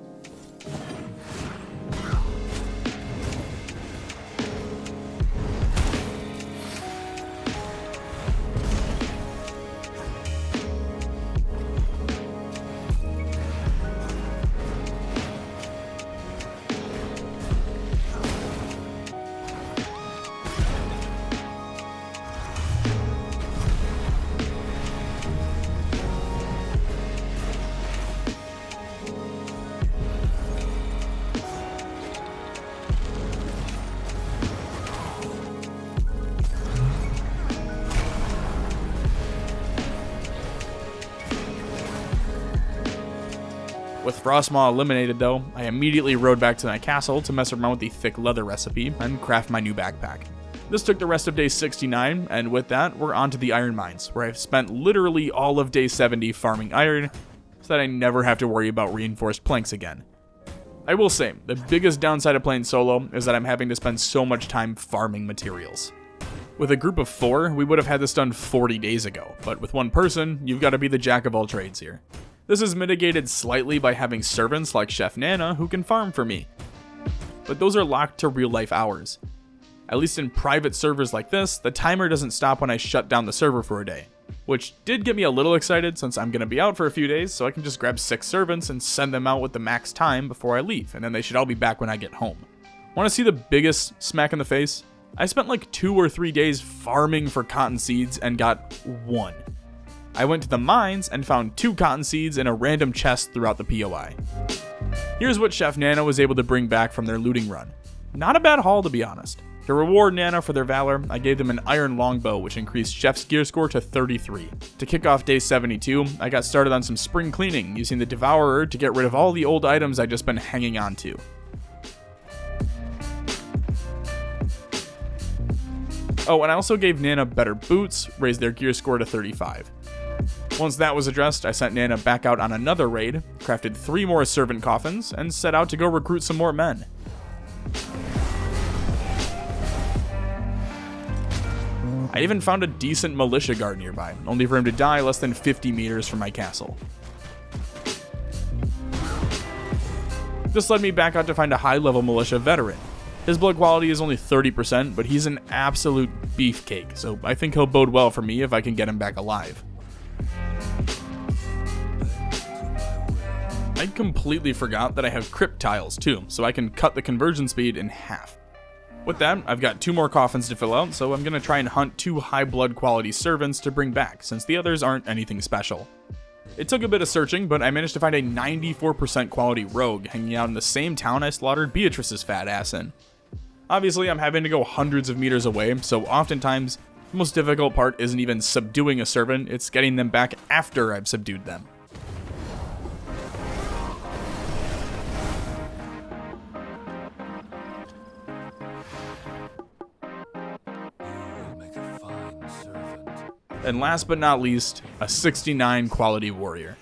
With Frostmaw eliminated though, I immediately rode back to my castle to mess around with the thick leather recipe and craft my new backpack. This took the rest of day 69, and with that, we're on to the iron mines, where I've spent literally all of day 70 farming iron, so that I never have to worry about reinforced planks again. I will say, the biggest downside of playing solo is that I'm having to spend so much time farming materials. With a group of 4, we would have had this done 40 days ago, but with one person, you've got to be the jack of all trades here. This is mitigated slightly by having servants like Chef Nana who can farm for me, but those are locked to real life hours. At least in private servers like this, the timer doesn't stop when I shut down the server for a day, which did get me a little excited since I'm going to be out for a few days, so I can just grab 6 servants and send them out with the max time before I leave, and then they should all be back when I get home. Want to see the biggest smack in the face? I spent like 2 or 3 days farming for cotton seeds and got 1. I went to the mines and found 2 cotton seeds in a random chest throughout the POI. Here's what Chef Nana was able to bring back from their looting run. Not a bad haul, to be honest. To reward Nana for their valor, I gave them an iron longbow, which increased Chef's gear score to 33. To kick off day 72, I got started on some spring cleaning, using the Devourer to get rid of all the old items I'd just been hanging on to. Oh, and I also gave Nana better boots, raised their gear score to 35. Once that was addressed, I sent Nana back out on another raid, crafted 3 more servant coffins, and set out to go recruit some more men. I even found a decent militia guard nearby, only for him to die less than 50 meters from my castle. This led me back out to find a high-level militia veteran. His blood quality is only 30%, but he's an absolute beefcake, so I think he'll bode well for me if I can get him back alive. I completely forgot that I have crypt tiles too, so I can cut the conversion speed in half. With that, I've got 2 more coffins to fill out, so I'm going to try and hunt 2 high blood quality servants to bring back, since the others aren't anything special. It took a bit of searching, but I managed to find a 94% quality rogue hanging out in the same town I slaughtered Beatrice's fat ass in. Obviously, I'm having to go hundreds of meters away, so oftentimes, the most difficult part isn't even subduing a servant, it's getting them back after I've subdued them. And last but not least, a 69 quality warrior.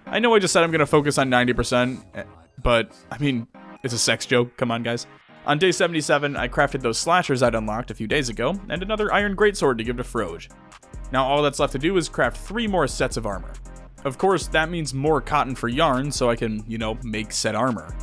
I know I just said I'm going to focus on 90%, but, I mean, it's a sex joke, come on guys. On day 77, I crafted those slashers I'd unlocked a few days ago, and another iron greatsword to give to Froge. Now all that's left to do is craft 3 more sets of armor. Of course, that means more cotton for yarn, so I can, make said armor.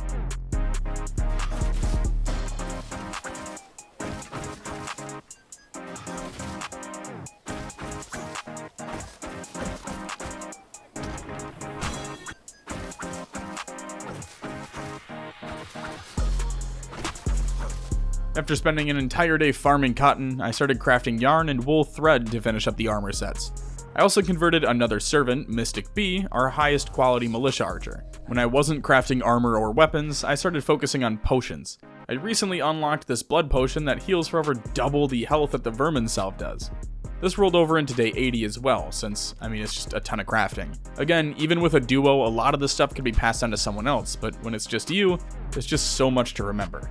After spending an entire day farming cotton, I started crafting yarn and wool thread to finish up the armor sets. I also converted another servant, Mystic B, our highest quality militia archer. When I wasn't crafting armor or weapons, I started focusing on potions. I recently unlocked this blood potion that heals for over double the health that the vermin salve does. This rolled over into day 80 as well, since, it's just a ton of crafting. Again, even with a duo, a lot of this stuff could be passed on to someone else, but when it's just you, there's just so much to remember.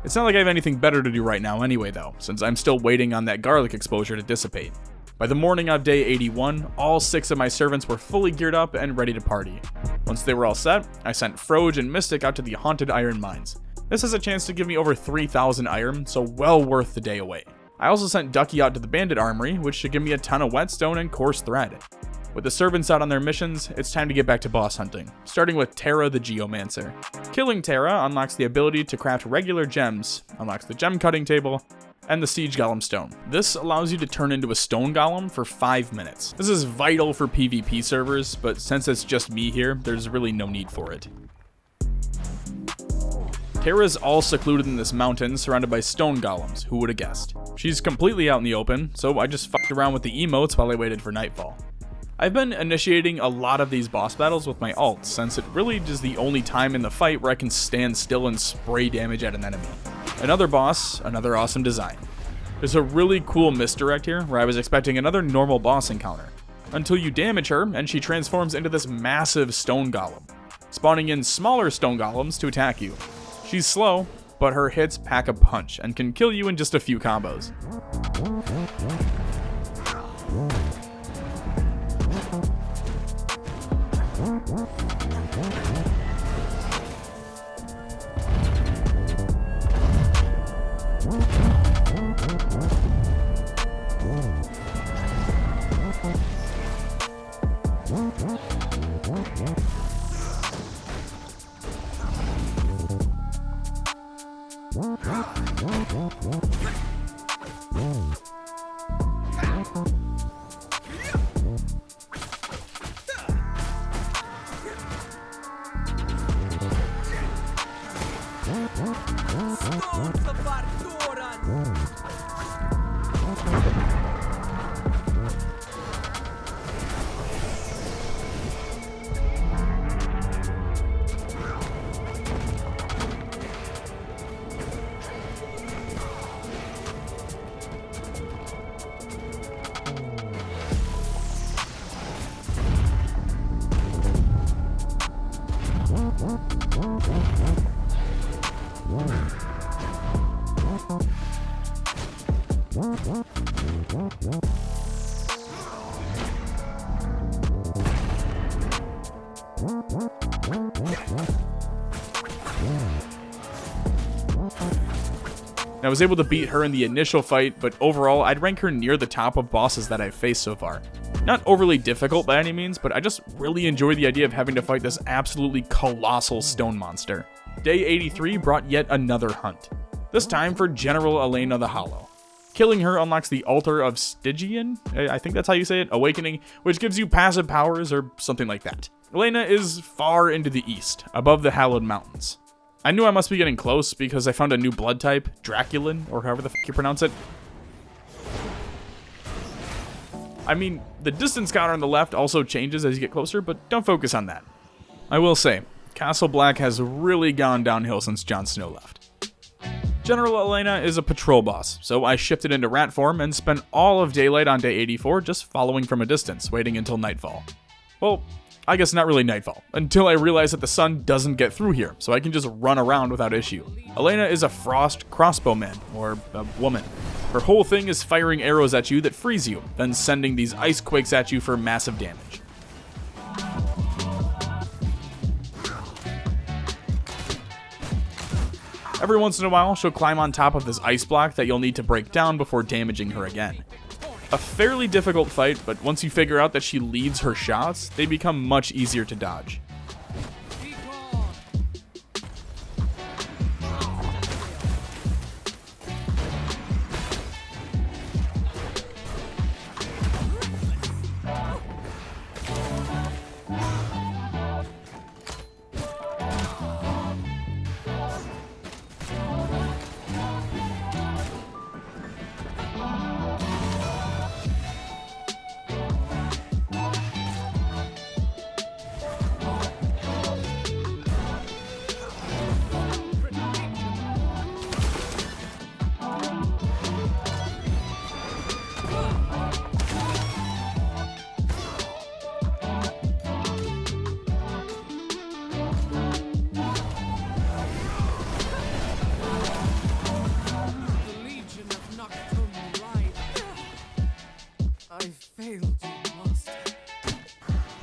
It's not like I have anything better to do right now anyway though, since I'm still waiting on that garlic exposure to dissipate. By the morning of day 81, all 6 of my servants were fully geared up and ready to party. Once they were all set, I sent Froge and Mystic out to the haunted iron mines. This has a chance to give me over 3,000 iron, so well worth the day away. I also sent Ducky out to the bandit armory, which should give me a ton of whetstone and coarse thread. With the servants out on their missions, it's time to get back to boss hunting, starting with Terra the Geomancer. Killing Terra unlocks the ability to craft regular gems, unlocks the gem cutting table, and the siege golem stone. This allows you to turn into a stone golem for 5 minutes. This is vital for PvP servers, but since it's just me here, there's really no need for it. Terra's all secluded in this mountain, surrounded by stone golems, who would have guessed. She's completely out in the open, so I just fucked around with the emotes while I waited for nightfall. I've been initiating a lot of these boss battles with my ult, since it really is the only time in the fight where I can stand still and spray damage at an enemy. Another boss, another awesome design. There's a really cool misdirect here, where I was expecting another normal boss encounter. until you damage her and she transforms into this massive stone golem, spawning in smaller stone golems to attack you. She's slow, but her hits pack a punch and can kill you in just a few combos. I was able to beat her in the initial fight, but overall, I'd rank her near the top of bosses that I've faced so far. Not overly difficult by any means, but I just really enjoy the idea of having to fight this absolutely colossal stone monster. Day 83 brought yet another hunt, this time for General Elena the Hollow. Killing her unlocks the Altar of Stygian, I think that's how you say it, Awakening, which gives you passive powers or something like that. Elena is far into the east, above the Hallowed Mountains. I knew I must be getting close because I found a new blood type, Draculan, or however the f you pronounce it. I mean, the distance counter on the left also changes as you get closer, but don't focus on that. I will say, Castle Black has really gone downhill since Jon Snow left. General Elena is a patrol boss, so I shifted into rat form and spent all of daylight on day 84 just following from a distance, waiting until nightfall. Well, I guess not really nightfall, until I realized that the sun doesn't get through here, so I can just run around without issue. Elena is a frost crossbowman, or a woman. Her whole thing is firing arrows at you that freeze you, then sending these ice quakes at you for massive damage. Every once in a while, she'll climb on top of this ice block that you'll need to break down before damaging her again. A fairly difficult fight, but once you figure out that she leads her shots, they become much easier to dodge.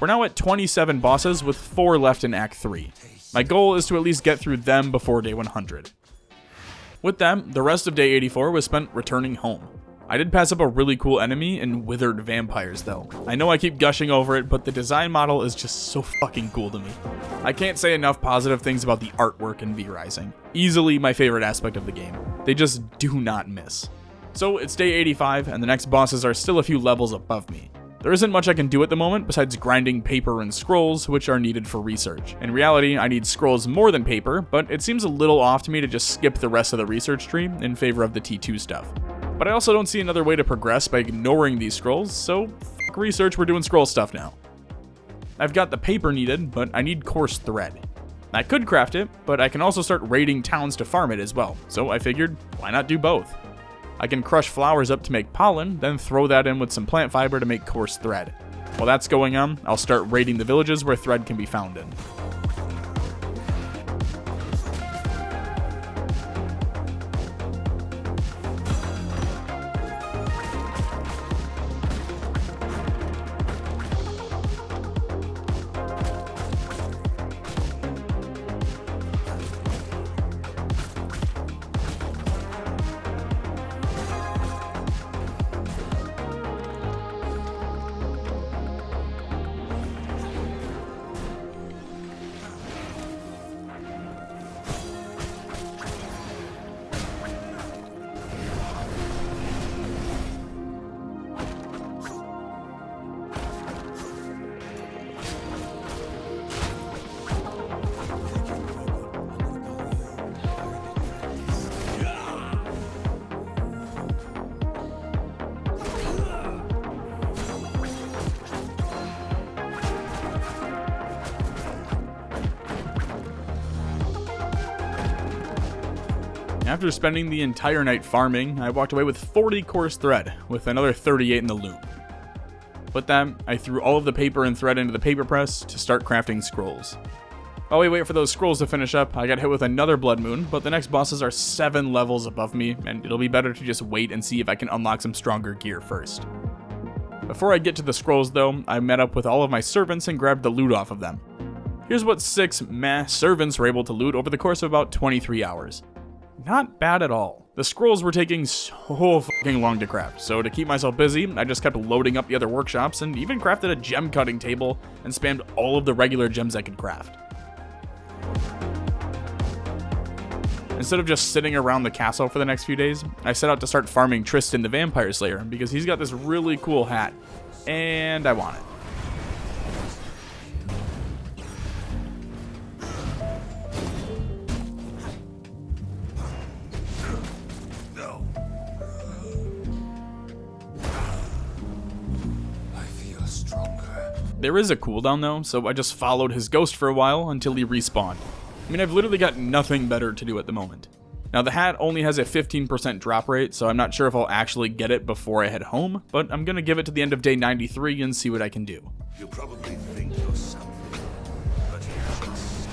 We're now at 27 bosses with 4 left in Act 3. My goal is to at least get through them before day 100. With them, the rest of day 84 was spent returning home. I did pass up a really cool enemy in withered vampires though. I know I keep gushing over it, but the design model is just so fucking cool to me. I can't say enough positive things about the artwork in V Rising. Easily my favorite aspect of the game. They just do not miss. So it's day 85 and the next bosses are still a few levels above me. There isn't much I can do at the moment besides grinding paper and scrolls, which are needed for research. In reality, I need scrolls more than paper, but it seems a little off to me to just skip the rest of the research tree in favor of the T2 stuff. But I also don't see another way to progress by ignoring these scrolls, so fuck research, we're doing scroll stuff now. I've got the paper needed, but I need coarse thread. I could craft it, but I can also start raiding towns to farm it as well, so I figured, why not do both? I can crush flowers up to make pollen, then throw that in with some plant fiber to make coarse thread. While that's going on, I'll start raiding the villages where thread can be found in. After spending the entire night farming, I walked away with 40 coarse thread, with another 38 in the loom. With that, I threw all of the paper and thread into the paper press to start crafting scrolls. While we wait for those scrolls to finish up, I got hit with another blood moon, but the next bosses are 7 levels above me, and it'll be better to just wait and see if I can unlock some stronger gear first. Before I get to the scrolls though, I met up with all of my servants and grabbed the loot off of them. Here's what 6 servants were able to loot over the course of about 23 hours. Not bad at all. The scrolls were taking so fucking long to craft, so to keep myself busy, I just kept loading up the other workshops and even crafted a gem cutting table and spammed all of the regular gems I could craft. Instead of just sitting around the castle for the next few days, I set out to start farming Tristan the Vampire Slayer because he's got this really cool hat, and I want it. There is a cooldown though, so I just followed his ghost for a while until he respawned. I mean, I've literally got nothing better to do at the moment. Now the hat only has a 15% drop rate, so I'm not sure if I'll actually get it before I head home, but I'm gonna give it to the end of day 93 and see what I can do. You probably think you're something, but you're just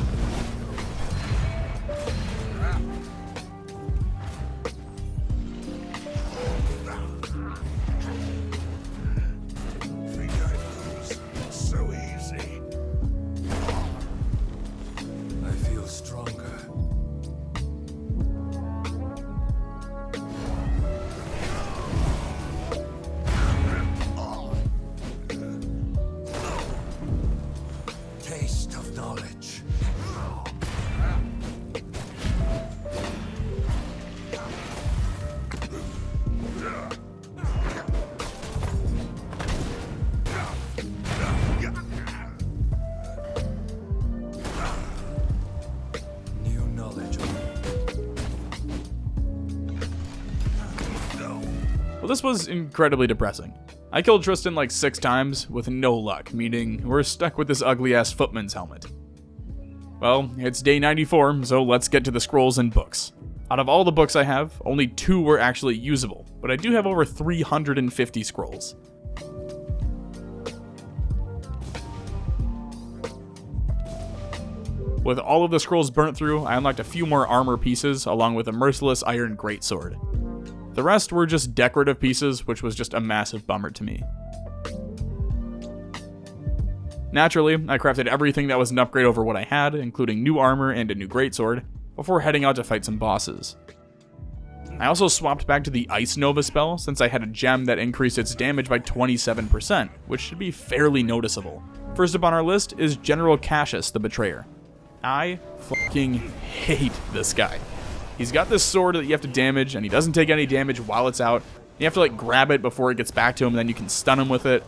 free guy moves so easy. I feel stronger. Taste of knowledge. New knowledge. Well, this was incredibly depressing. I killed Tristan like 6 times with no luck, meaning we're stuck with this ugly-ass footman's helmet. Well, it's day 94, so let's get to the scrolls and books. Out of all the books I have, only 2 were actually usable, but I do have over 350 scrolls. With all of the scrolls burnt through, I unlocked a few more armor pieces, along with a merciless iron greatsword. The rest were just decorative pieces, which was just a massive bummer to me. Naturally, I crafted everything that was an upgrade over what I had, including new armor and a new greatsword, before heading out to fight some bosses. I also swapped back to the Ice Nova spell since I had a gem that increased its damage by 27%, which should be fairly noticeable. First up on our list is General Cassius the Betrayer. I fucking hate this guy. He's got this sword that you have to damage, and he doesn't take any damage while it's out. You have to like grab it before it gets back to him, and then you can stun him with it.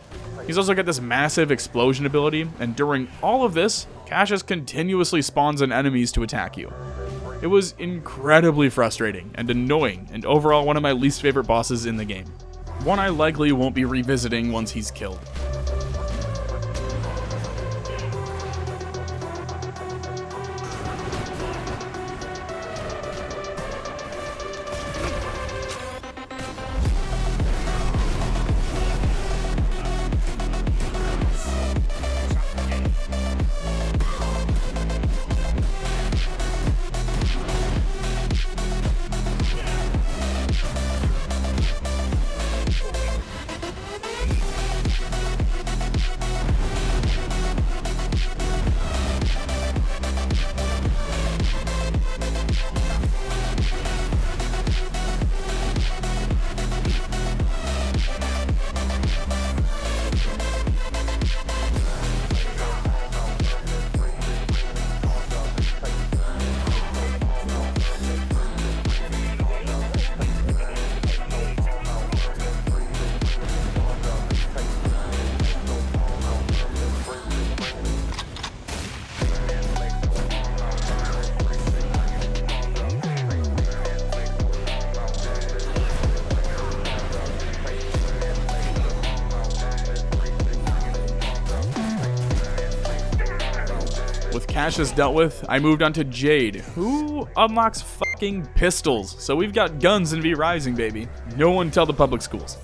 He's also got this massive explosion ability, and during all of this, Cassius continuously spawns in enemies to attack you. It was incredibly frustrating and annoying, and overall one of my least favorite bosses in the game. One I likely won't be revisiting once he's killed. cash is dealt with, I moved on to Jade, who unlocks fucking pistols. So we've got guns in V Rising, baby. No one tell the public schools.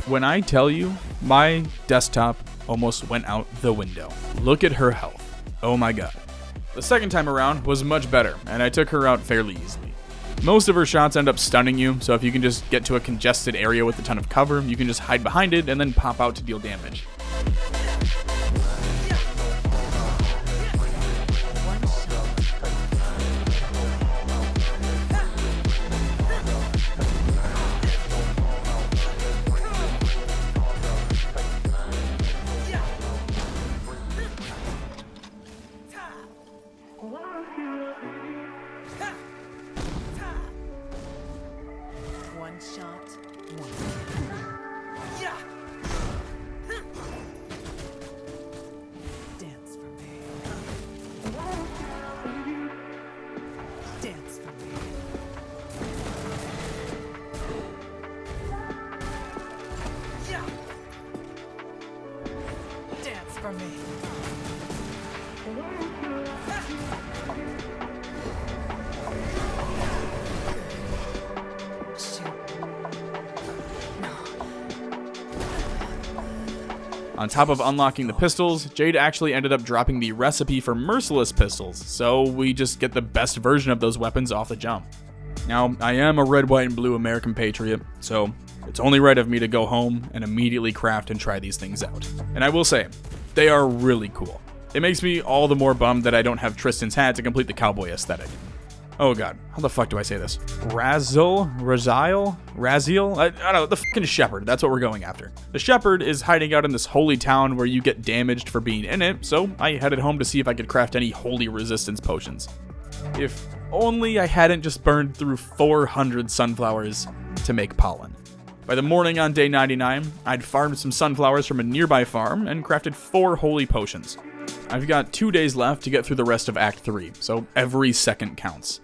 When I tell you, my desktop almost went out the window. Look at her health. Oh my god. The second time around was much better, and I took her out fairly easily. Most of her shots end up stunning you, so if you can just get to a congested area with a ton of cover, you can just hide behind it and then pop out to deal damage. One shot, one kill. Yeah. Dance for me. Dance for me. Yeah. Dance for me. On top of unlocking the pistols, Jade actually ended up dropping the recipe for merciless pistols, so we just get the best version of those weapons off the jump. Now, I am a red, white, and blue American patriot, so it's only right of me to go home and immediately craft and try these things out. And I will say, they are really cool. It makes me all the more bummed that I don't have Tristan's hat to complete the cowboy aesthetic. Oh god, how the fuck do I say this? Raziel? I don't know, the fucking shepherd, that's what we're going after. The shepherd is hiding out in this holy town where you get damaged for being in it, so I headed home to see if I could craft any holy resistance potions. If only I hadn't just burned through 400 sunflowers to make pollen. By the morning on day 99, I'd farmed some sunflowers from a nearby farm and crafted 4 holy potions. I've got 2 days left to get through the rest of Act 3, so every second counts.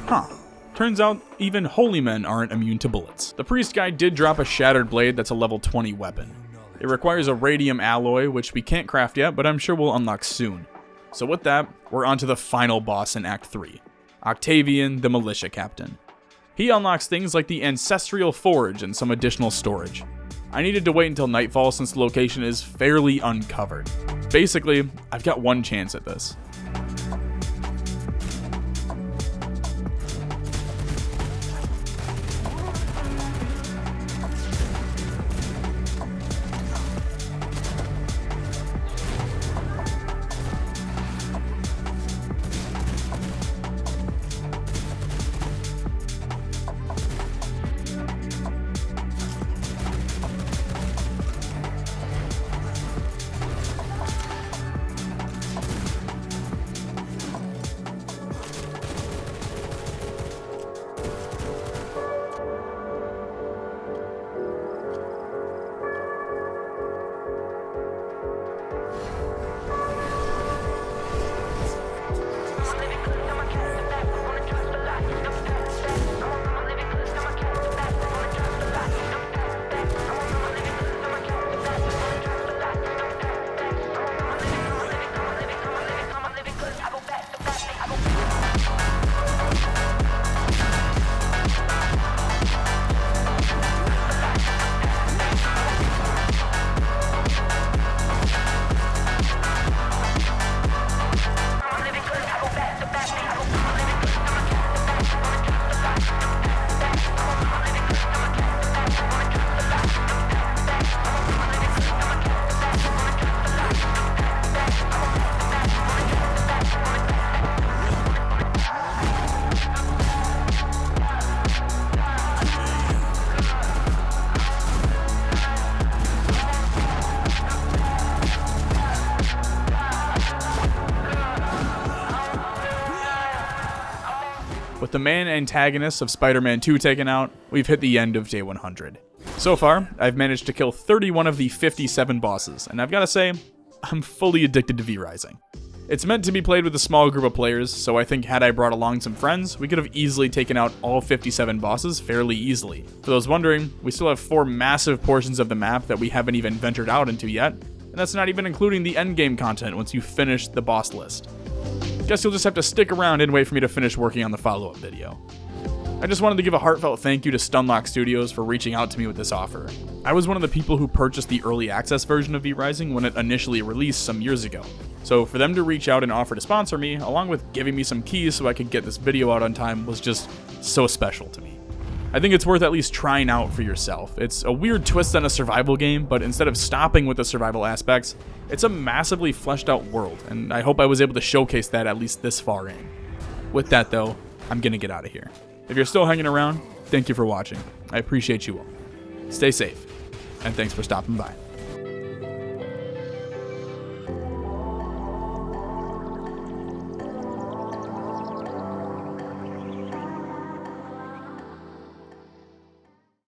Huh. Turns out, even holy men aren't immune to bullets. The priest guy did drop a shattered blade that's a level 20 weapon. It requires a radium alloy, which we can't craft yet, but I'm sure we'll unlock soon. So with that, we're on to the final boss in Act 3, Octavian, the militia captain. He unlocks things like the ancestral forge and some additional storage. I needed to wait until nightfall since the location is fairly uncovered. Basically, I've got one chance at this. With the main antagonists of Spider-Man 2 taken out, we've hit the end of day 100. So far, I've managed to kill 31 of the 57 bosses, and I've gotta say, I'm fully addicted to V-Rising. It's meant to be played with a small group of players, so I think had I brought along some friends, we could have easily taken out all 57 bosses fairly easily. For those wondering, we still have 4 massive portions of the map that we haven't even ventured out into yet, and that's not even including the endgame content once you finish the boss list. Guess you'll just have to stick around and wait for me to finish working on the follow-up video. I just wanted to give a heartfelt thank you to Stunlock Studios for reaching out to me with this offer. I was one of the people who purchased the early access version of V-Rising when it initially released some years ago. So for them to reach out and offer to sponsor me, along with giving me some keys so I could get this video out on time, was just so special to me. I think it's worth at least trying out for yourself. It's a weird twist on a survival game, but instead of stopping with the survival aspects, it's a massively fleshed out world, and I hope I was able to showcase that at least this far in. With that though, I'm gonna get out of here. If you're still hanging around, thank you for watching. I appreciate you all. Stay safe, and thanks for stopping by.